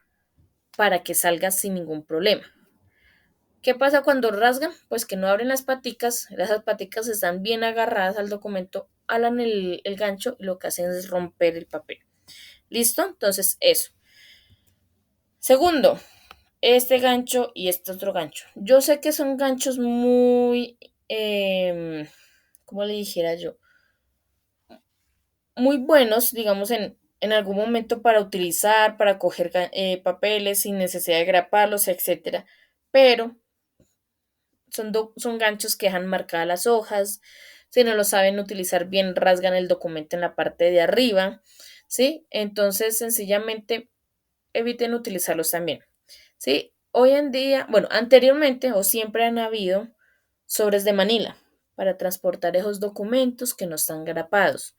para que salga sin ningún problema. ¿Qué pasa cuando rasgan? Pues que no abren las paticas, esas paticas están bien agarradas al documento, alan el gancho y lo que hacen es romper el papel. ¿Listo? Entonces, eso. Segundo, este gancho y este otro gancho. Yo sé que son ganchos muy, ¿cómo le dijera yo? Muy buenos, digamos, en algún momento para utilizar, para coger papeles sin necesidad de graparlos, etcétera. Pero son ganchos que dejan marcadas las hojas. Si no lo saben utilizar bien, rasgan el documento en la parte de arriba. ¿Sí? Entonces, sencillamente, eviten utilizarlos también. ¿Sí? Hoy en día, bueno, anteriormente o siempre han habido sobres de Manila para transportar esos documentos que no están grapados.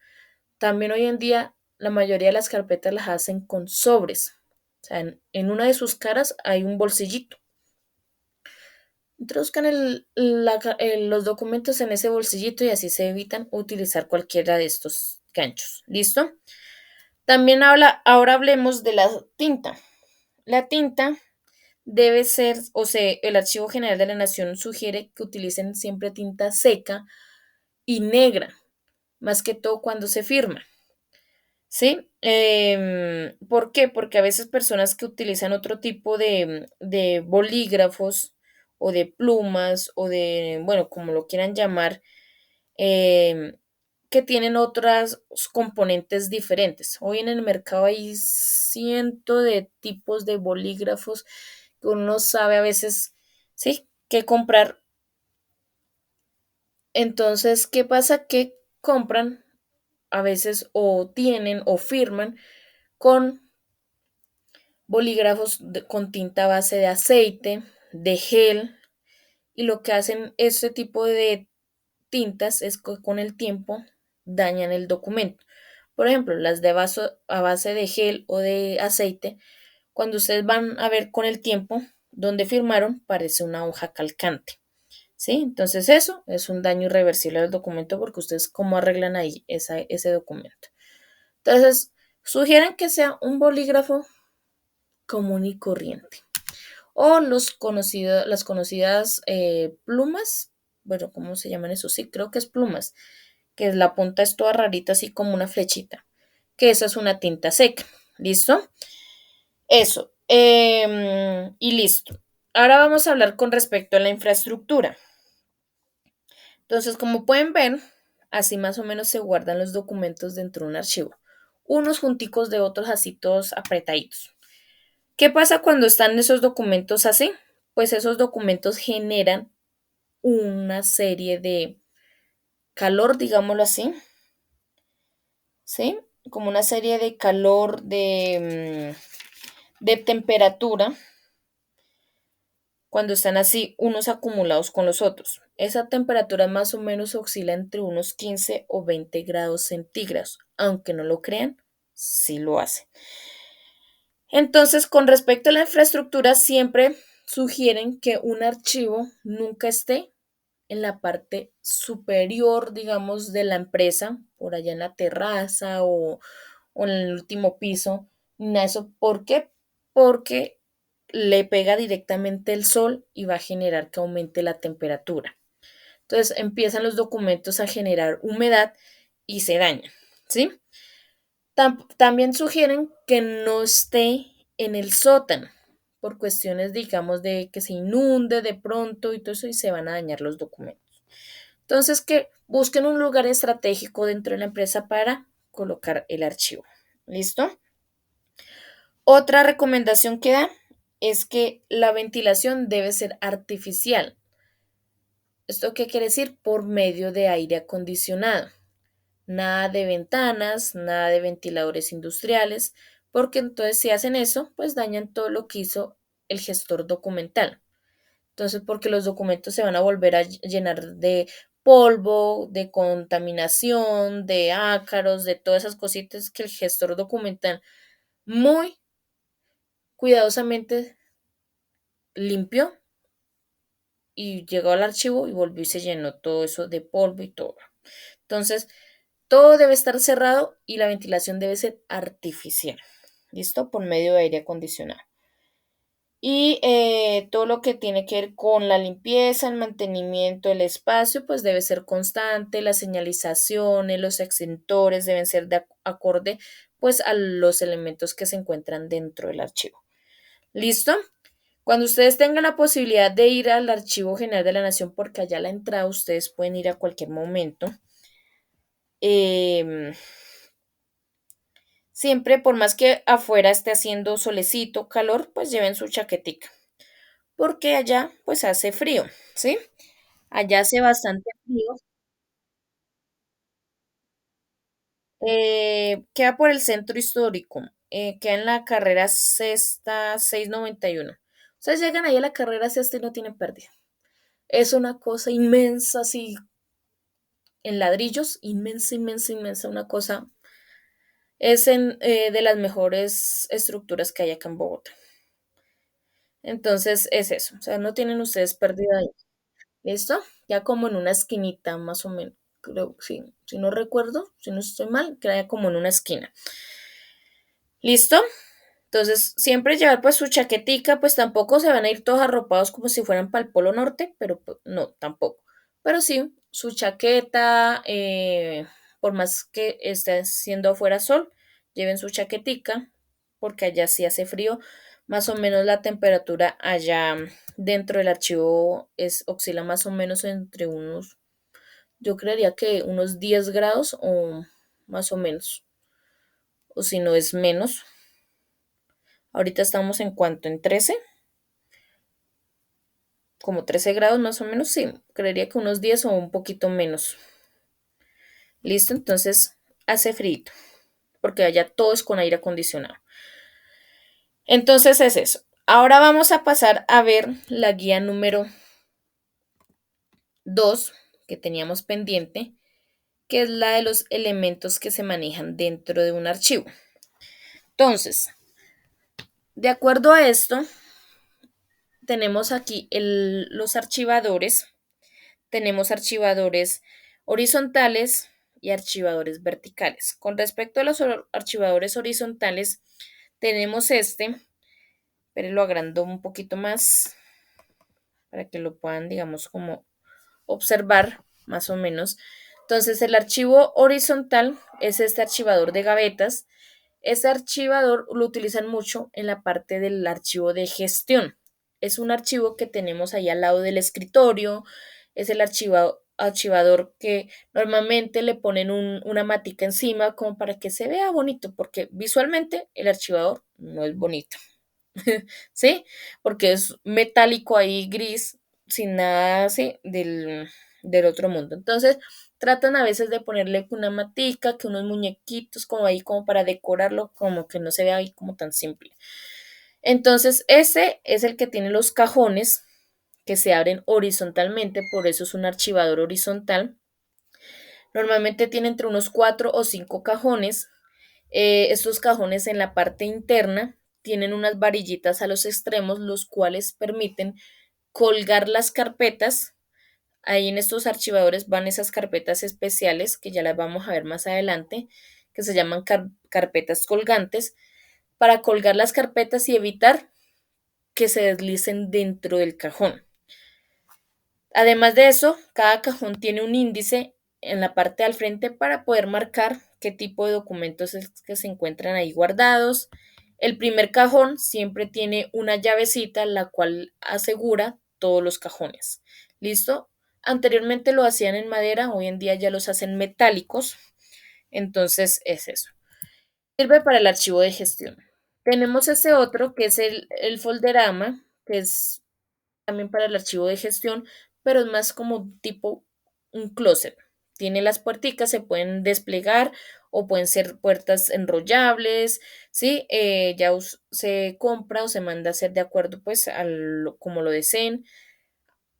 También hoy en día la mayoría de las carpetas las hacen con sobres. O sea, en una de sus caras hay un bolsillito. Introduzcan los documentos en ese bolsillito y así se evitan utilizar cualquiera de estos ganchos. ¿Listo? También ahora hablemos de la tinta. La tinta debe ser, o sea, el Archivo General de la Nación sugiere que utilicen siempre tinta seca y negra, más que todo cuando se firma. ¿Sí? ¿Por qué? Porque a veces personas que utilizan otro tipo de bolígrafos o de plumas o de, bueno, como lo quieran llamar, em, que tienen otras componentes diferentes. Hoy en el mercado hay cientos de tipos de bolígrafos que uno no sabe a veces, ¿sí? Qué comprar. Entonces, ¿qué pasa? Que compran a veces o tienen o firman con bolígrafos con tinta base de aceite, de gel, y lo que hacen este tipo de tintas es que con el tiempo dañan el documento. Por ejemplo, las de vaso a base de gel o de aceite, cuando ustedes van a ver con el tiempo donde firmaron, parece una hoja calcante. ¿Sí? Entonces eso es un daño irreversible del documento porque ustedes cómo arreglan ahí ese documento. Entonces, sugieren que sea un bolígrafo común y corriente. O las conocidas plumas, bueno, ¿cómo se llaman eso? Sí, creo que es plumas, que la punta es toda rarita, así como una flechita, que esa es una tinta seca. ¿Listo? Eso. Y listo. Ahora vamos a hablar con respecto a la infraestructura. Entonces, como pueden ver, así más o menos se guardan los documentos dentro de un archivo. Unos junticos de otros, así todos apretaditos. ¿Qué pasa cuando están esos documentos así? Pues esos documentos generan una serie de calor, digámoslo así, ¿sí? Como una serie de calor, de temperatura, cuando están así unos acumulados con los otros. Esa temperatura más o menos oscila entre unos 15 o 20 grados centígrados. Aunque no lo crean, sí lo hace. Entonces, con respecto a la infraestructura, siempre sugieren que un archivo nunca esté en la parte superior, digamos, de la empresa, por allá en la terraza o en el último piso. Eso, ¿por qué? Porque le pega directamente el sol y va a generar que aumente la temperatura. Entonces empiezan los documentos a generar humedad y se dañan, ¿sí? También sugieren que no esté en el sótano por cuestiones, digamos, de que se inunde de pronto y todo eso y se van a dañar los documentos. Entonces, que busquen un lugar estratégico dentro de la empresa para colocar el archivo. ¿Listo? Otra recomendación que da es que la ventilación debe ser artificial. ¿Esto qué quiere decir? Por medio de aire acondicionado. Nada de ventanas, nada de ventiladores industriales, porque entonces si hacen eso, pues dañan todo lo que hizo el gestor documental. Entonces, porque los documentos se van a volver a llenar de polvo, de contaminación, de ácaros, de todas esas cositas que el gestor documental muy cuidadosamente limpió y llegó al archivo y volvió y se llenó todo eso de polvo y todo. Entonces, todo debe estar cerrado y la ventilación debe ser artificial. ¿Listo? Por medio de aire acondicionado. Y todo lo que tiene que ver con la limpieza, el mantenimiento del espacio, pues debe ser constante, las señalizaciones, los extintores deben ser de acorde pues a los elementos que se encuentran dentro del archivo. ¿Listo? Cuando ustedes tengan la posibilidad de ir al Archivo General de la Nación, porque allá a la entrada ustedes pueden ir a cualquier momento, em, siempre, por más que afuera esté haciendo solecito, calor, pues lleven su chaquetica, porque allá pues hace frío, ¿sí? Allá hace bastante frío. Queda por el centro histórico, queda en la carrera sexta 691. Ustedes llegan ahí a la carrera sexta y no tienen pérdida. Es una cosa inmensa, así en ladrillos, inmensa, inmensa, inmensa, una cosa. De las mejores estructuras que hay acá en Bogotá. Entonces es eso, o sea, no tienen ustedes pérdida ahí. ¿Listo? Ya como en una esquinita, más o menos. Creo, sí, si no recuerdo, si no estoy mal, queda como en una esquina. ¿Listo? Entonces, siempre llevar pues su chaquetica, pues tampoco se van a ir todos arropados como si fueran para el Polo Norte, pero pues, no, tampoco. Pero sí, su chaqueta, por más que esté haciendo afuera sol, lleven su chaquetica, porque allá sí hace frío. Más o menos la temperatura allá dentro del archivo oscila más o menos entre unos, yo creería que unos 10 grados o más o menos, o si no es menos. Ahorita estamos en cuanto en 13, como 13 grados más o menos, sí, creería que unos 10 o un poquito menos. Listo, entonces hace frío, porque allá todo es con aire acondicionado. Entonces es eso. Ahora vamos a pasar a ver la guía número 2 que teníamos pendiente, que es la de los elementos que se manejan dentro de un archivo. Entonces, de acuerdo a esto, tenemos aquí los archivadores. Tenemos archivadores horizontales y archivadores verticales. Con respecto a los archivadores horizontales, tenemos este, pero lo agrando un poquito más para que lo puedan, digamos, como observar más o menos. Entonces, el archivo horizontal es este archivador de gavetas. Este archivador lo utilizan mucho en la parte del archivo de gestión. Es un archivo que tenemos ahí al lado del escritorio. Es el archivador que normalmente le ponen una matica encima como para que se vea bonito, porque visualmente el archivador no es bonito. ¿Sí? Porque es metálico ahí gris, sin nada así del otro mundo. Entonces, tratan a veces de ponerle una matica, que unos muñequitos como ahí como para decorarlo, como que no se vea ahí como tan simple. Entonces, ese es el que tiene los cajones que se abren horizontalmente, por eso es un archivador horizontal. Normalmente tiene entre unos 4 o 5 cajones. Estos cajones en la parte interna tienen unas varillitas a los extremos, los cuales permiten colgar las carpetas. Ahí en estos archivadores van esas carpetas especiales que ya las vamos a ver más adelante, que se llaman carpetas colgantes, para colgar las carpetas y evitar que se deslicen dentro del cajón. Además de eso, cada cajón tiene un índice en la parte al frente para poder marcar qué tipo de documentos es que se encuentran ahí guardados. El primer cajón siempre tiene una llavecita la cual asegura todos los cajones. ¿Listo? Anteriormente lo hacían en madera, hoy en día ya los hacen metálicos. Entonces es eso. Sirve para el archivo de gestión. Tenemos ese otro que es el folderama, que es también para el archivo de gestión, pero es más como tipo un closet. Tiene las puerticas, se pueden desplegar o pueden ser puertas enrollables, ¿sí? Ya se compra o se manda a hacer de acuerdo pues como lo deseen.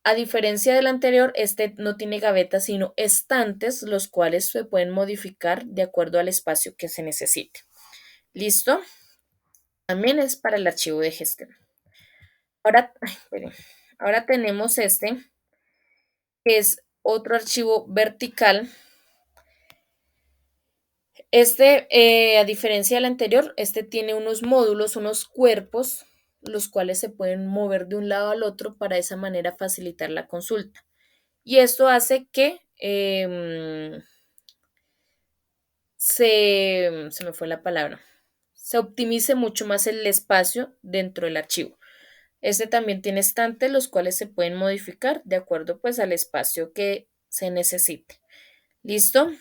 A diferencia del anterior, este no tiene gavetas, sino estantes, los cuales se pueden modificar de acuerdo al espacio que se necesite. ¿Listo? También es para el archivo de gestión. Ahora, ahora tenemos este, que es otro archivo vertical. Este, a diferencia del anterior, este tiene unos módulos, unos cuerpos, los cuales se pueden mover de un lado al otro para de esa manera facilitar la consulta. Y esto hace que se me fue la palabra, se optimice mucho más el espacio dentro del archivo. Este también tiene estantes, los cuales se pueden modificar de acuerdo pues al espacio que se necesite. ¿Listo?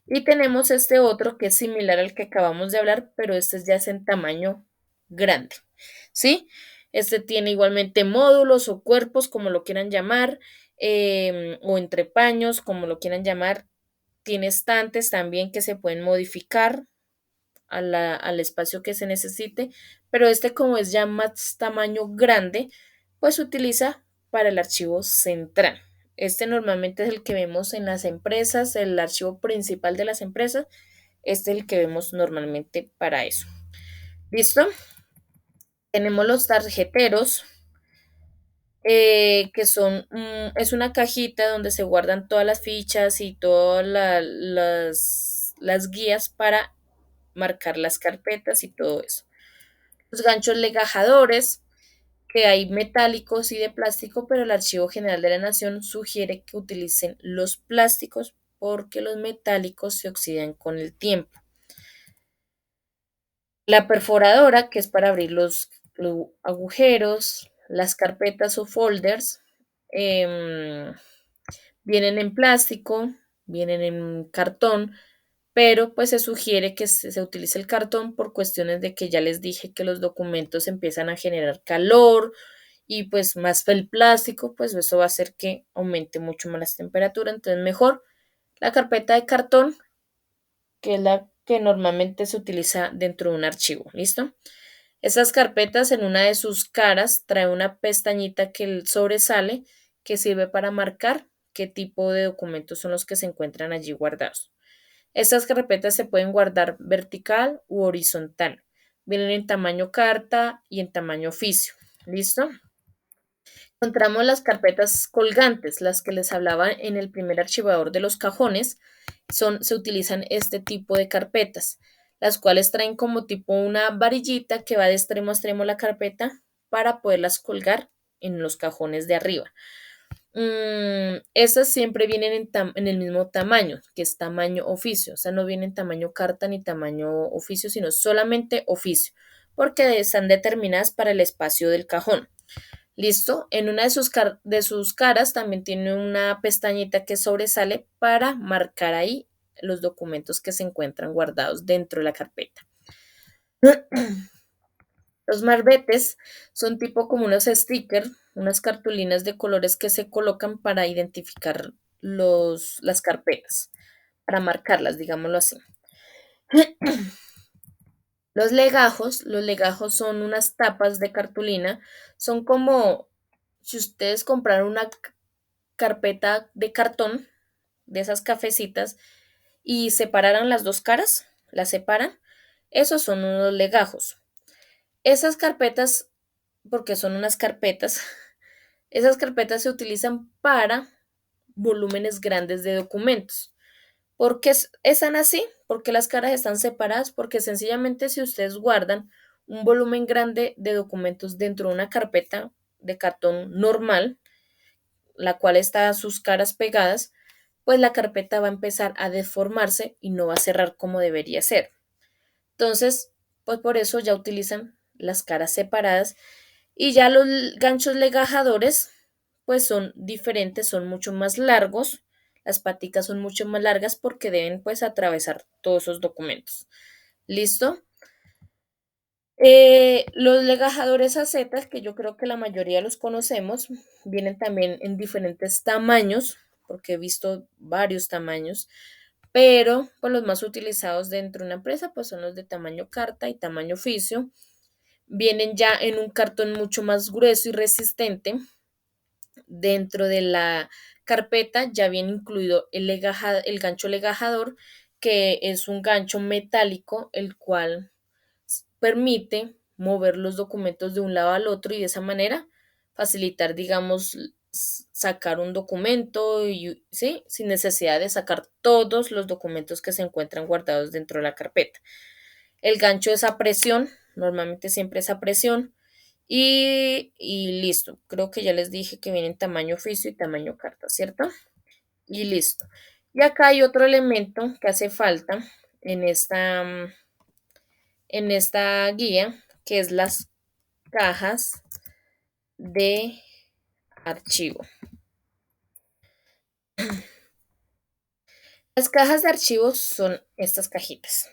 Y tenemos este otro que es similar al que acabamos de hablar, pero este ya es en tamaño grande, ¿sí? Este tiene igualmente módulos o cuerpos, como lo quieran llamar, o entrepaños, como lo quieran llamar. Tiene estantes también que se pueden modificar al espacio que se necesite, pero este como es ya más tamaño grande, pues se utiliza para el archivo central. Este normalmente es el que vemos en las empresas, el archivo principal de las empresas, este es el que vemos normalmente para eso. ¿Listo? Tenemos los tarjeteros, que son, es una cajita donde se guardan todas las fichas y todas las guías para marcar las carpetas y todo eso. Los ganchos legajadores, que hay metálicos y de plástico, pero el Archivo General de la Nación sugiere que utilicen los plásticos porque los metálicos se oxidan con el tiempo. La perforadora, que es para abrir los agujeros, las carpetas o folders, vienen en plástico, vienen en cartón, pero pues se sugiere que se utilice el cartón por cuestiones de que ya les dije que los documentos empiezan a generar calor y pues más el plástico, pues eso va a hacer que aumente mucho más la temperatura, entonces mejor la carpeta de cartón, que es la que normalmente se utiliza dentro de un archivo, ¿listo? Esas carpetas en una de sus caras trae una pestañita que sobresale que sirve para marcar qué tipo de documentos son los que se encuentran allí guardados. Estas carpetas se pueden guardar vertical u horizontal. Vienen en tamaño carta y en tamaño oficio. ¿Listo? Encontramos las carpetas colgantes, las que les hablaba en el primer archivador de los cajones. Se utilizan este tipo de carpetas. las cuales traen como tipo una varillita que va de extremo a extremo la carpeta para poderlas colgar en los cajones de arriba. Esas siempre vienen en el mismo tamaño, que es tamaño oficio, o sea, no vienen tamaño carta ni tamaño oficio, sino solamente oficio, porque están determinadas para el espacio del cajón. ¿Listo? En una de sus caras también tiene una pestañita que sobresale para marcar ahí los documentos que se encuentran guardados dentro de la carpeta. Los marbetes son tipo como unos stickers, unas cartulinas de colores que se colocan para identificar las carpetas, para marcarlas, digámoslo así. Los legajos son unas tapas de cartulina, son como si ustedes compraran una carpeta de cartón, de esas cafecitas, y separaran las dos caras, las separan, esos son unos legajos. Esas carpetas, porque son unas carpetas, esas carpetas se utilizan para volúmenes grandes de documentos. ¿Por qué están así? Porque las caras están separadas, porque sencillamente si ustedes guardan un volumen grande de documentos dentro de una carpeta de cartón normal, la cual está a sus caras pegadas, pues la carpeta va a empezar a deformarse y no va a cerrar como debería ser. Entonces, pues por eso ya utilizan las caras separadas y ya los ganchos legajadores, pues son diferentes, son mucho más largos. Las paticas son mucho más largas porque deben pues atravesar todos esos documentos. ¿Listo? Los legajadores a zetas, que yo creo que la mayoría los conocemos, vienen también en diferentes tamaños, porque he visto varios tamaños, pero pues, los más utilizados dentro de una empresa pues son los de tamaño carta y tamaño oficio. Vienen ya en un cartón mucho más grueso y resistente. Dentro de la carpeta ya viene incluido el gancho legajador, que es un gancho metálico, el cual permite mover los documentos de un lado al otro y de esa manera facilitar, digamos, sacar un documento y, ¿sí? Sin necesidad de sacar todos los documentos que se encuentran guardados dentro de la carpeta. El gancho es a presión, normalmente siempre es a presión. Y listo, creo que ya les dije que vienen tamaño oficio y tamaño carta, ¿cierto? Y listo. Y acá hay otro elemento que hace falta en esta guía, que es las cajas de archivo. Las cajas de archivos son estas cajitas.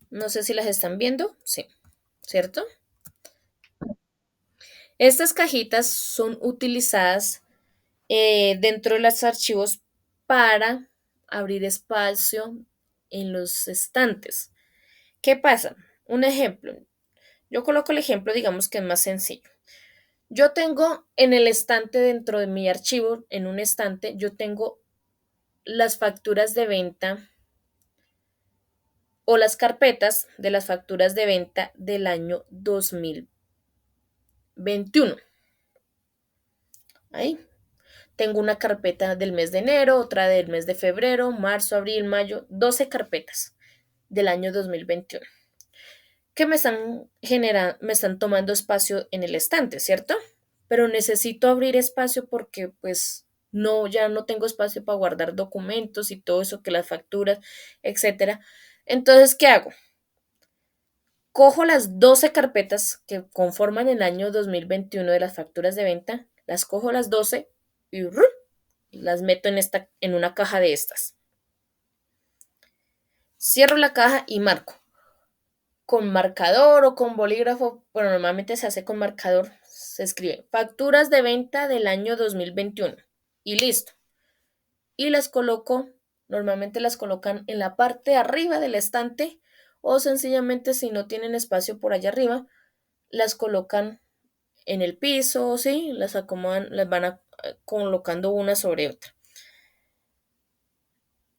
No sé si las están viendo, sí, ¿cierto? Estas cajitas son utilizadas dentro de los archivos para abrir espacio en los estantes. ¿Qué pasa? Un ejemplo. Yo coloco el ejemplo, digamos que es más sencillo. Yo tengo en el estante dentro de mi archivo, en un estante, yo tengo las facturas de venta o las carpetas de las facturas de venta del año 2021. Ahí. Tengo una carpeta del mes de enero, otra del mes de febrero, marzo, abril, mayo, 12 carpetas del año 2021 que me están tomando espacio en el estante, ¿cierto? Pero necesito abrir espacio porque pues no, ya no tengo espacio para guardar documentos y todo eso, que las facturas, etcétera. Entonces, ¿qué hago? Cojo las 12 carpetas que conforman el año 2021 de las facturas de venta, las cojo las 12 y las meto en una caja de estas. Cierro la caja y marco. Con marcador o con bolígrafo, bueno, normalmente se hace con marcador, se escribe facturas de venta del año 2021 y listo. Y las coloco, normalmente las colocan en la parte de arriba del estante o sencillamente si no tienen espacio por allá arriba, las colocan en el piso, ¿sí? Las acomodan, las van colocando una sobre otra.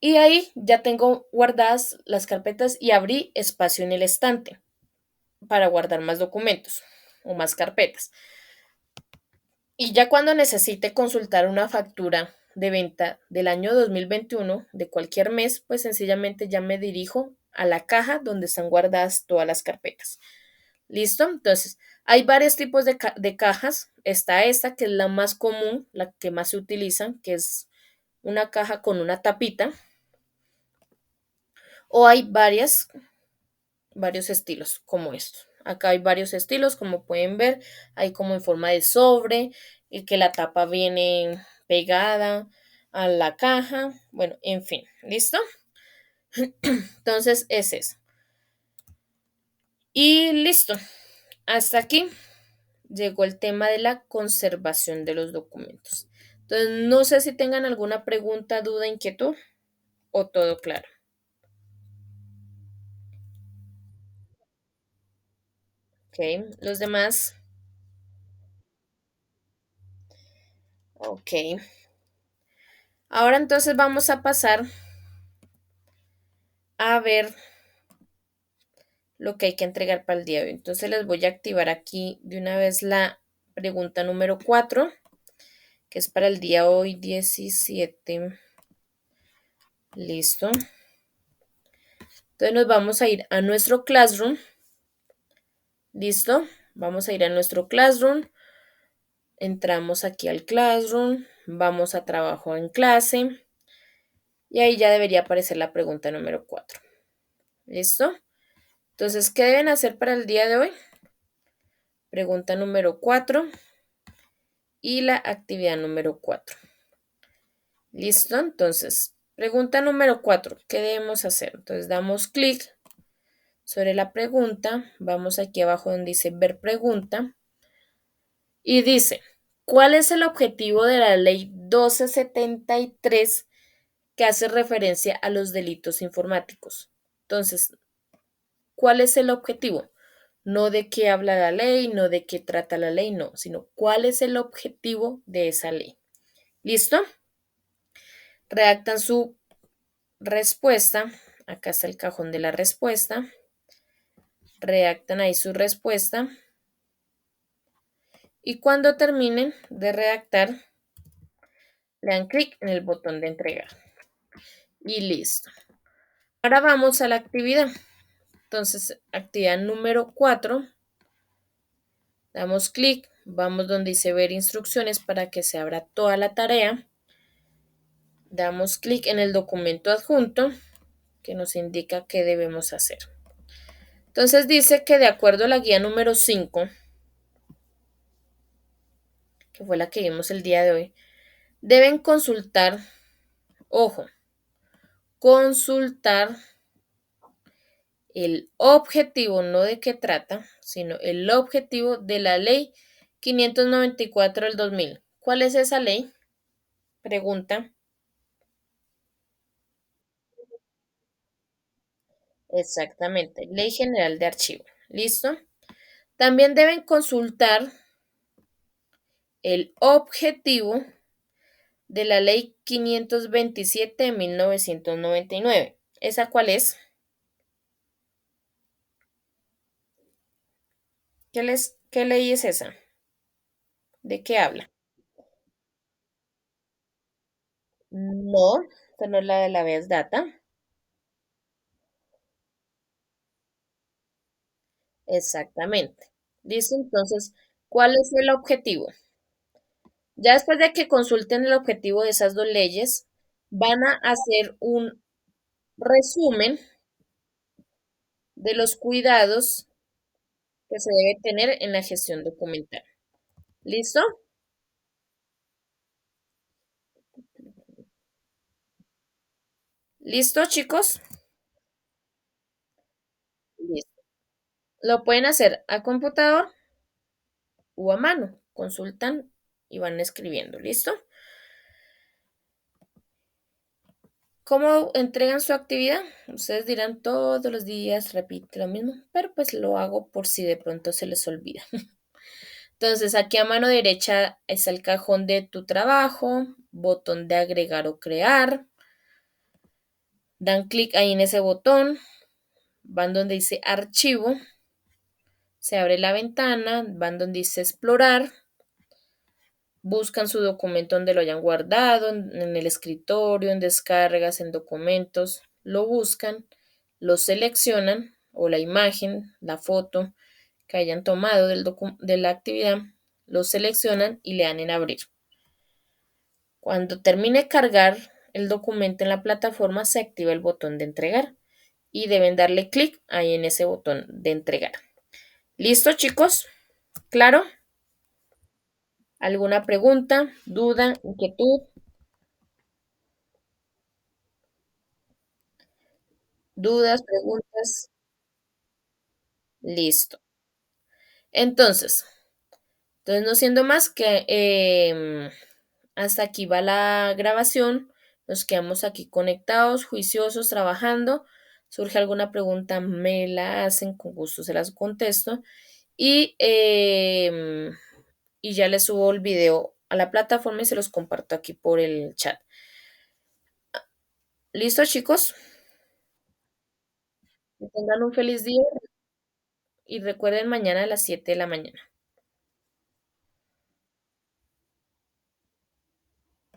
Y ahí ya tengo guardadas las carpetas y abrí espacio en el estante para guardar más documentos o más carpetas. Y ya cuando necesite consultar una factura de venta del año 2021 de cualquier mes, pues sencillamente ya me dirijo a la caja donde están guardadas todas las carpetas. ¿Listo? Entonces, hay varios tipos de cajas. Está esta, que es la más común, la que más se utiliza, que es una caja con una tapita. O hay varios estilos como estos. Acá hay varios estilos, como pueden ver, hay como en forma de sobre, y que la tapa viene pegada a la caja. Bueno, en fin, ¿listo? Entonces es eso. Y listo. Hasta aquí llegó el tema de la conservación de los documentos. Entonces, no sé si tengan alguna pregunta, duda, inquietud o todo claro. Ok, los demás. Ok. Ahora entonces vamos a pasar a ver lo que hay que entregar para el día de hoy. Entonces les voy a activar aquí de una vez la pregunta número 4, que es para el día hoy 17. Listo. Entonces nos vamos a ir a nuestro Classroom. Listo. Vamos a ir a nuestro Classroom. Entramos aquí al Classroom. Vamos a trabajo en clase. Y ahí ya debería aparecer la pregunta número 4. ¿Listo? Entonces, ¿qué deben hacer para el día de hoy? Pregunta número 4 y la actividad número 4. ¿Listo? Entonces, pregunta número 4. ¿Qué debemos hacer? Entonces, damos clic sobre la pregunta. Vamos aquí abajo donde dice ver pregunta. Y dice, ¿cuál es el objetivo de la ley 1273 que hace referencia a los delitos informáticos? Entonces, ¿cuál es el objetivo? No de qué habla la ley, no de qué trata la ley, no, sino cuál es el objetivo de esa ley. ¿Listo? Redactan su respuesta. Acá está el cajón de la respuesta. Redactan ahí su respuesta. Y cuando terminen de redactar, le dan clic en el botón de entregar. Y listo. Ahora vamos a la actividad. Entonces, actividad número 4. Damos clic, vamos donde dice ver instrucciones para que se abra toda la tarea. Damos clic en el documento adjunto que nos indica qué debemos hacer. Entonces dice que de acuerdo a la guía número 5, que fue la que vimos el día de hoy, deben consultar, ojo, consultar el objetivo, no de qué trata, sino el objetivo de la ley 594 del 2000. ¿Cuál es esa ley? Pregunta. Exactamente, Ley General de Archivo. ¿Listo? También deben consultar el objetivo de la Ley 527 de 1999. ¿Esa cuál es? ¿Qué ley es esa? ¿De qué habla? No, esta no es la de la habeas data. Exactamente. Dice entonces, ¿cuál es el objetivo? Ya después de que consulten el objetivo de esas dos leyes, van a hacer un resumen de los cuidados que se debe tener en la gestión documental. ¿Listo? ¿Listo, chicos? Listo. Lo pueden hacer a computador o a mano. Consultan y van escribiendo. ¿Listo? ¿Cómo entregan su actividad? Ustedes dirán todos los días, repite lo mismo, pero pues lo hago por si de pronto se les olvida. Entonces, aquí a mano derecha está el cajón de tu trabajo, botón de agregar o crear. Dan clic ahí en ese botón, van donde dice archivo, se abre la ventana, van donde dice explorar, buscan su documento donde lo hayan guardado, en el escritorio, en descargas, en documentos, lo buscan, lo seleccionan o la imagen, la foto que hayan tomado de la actividad, lo seleccionan y le dan en abrir. Cuando termine de cargar el documento en la plataforma, se activa el botón de entregar y deben darle clic ahí en ese botón de entregar. ¿Listo, chicos? ¿Claro? ¿Alguna pregunta, duda, inquietud? ¿Dudas, preguntas? Listo. Entonces, no siendo más que hasta aquí va la grabación. Nos quedamos aquí conectados, juiciosos, trabajando. Surge alguna pregunta, me la hacen, con gusto se las contesto. Y, y ya les subo el video a la plataforma y se los comparto aquí por el chat. ¿Listo, chicos? Que tengan un feliz día y recuerden mañana a las 7 de la mañana.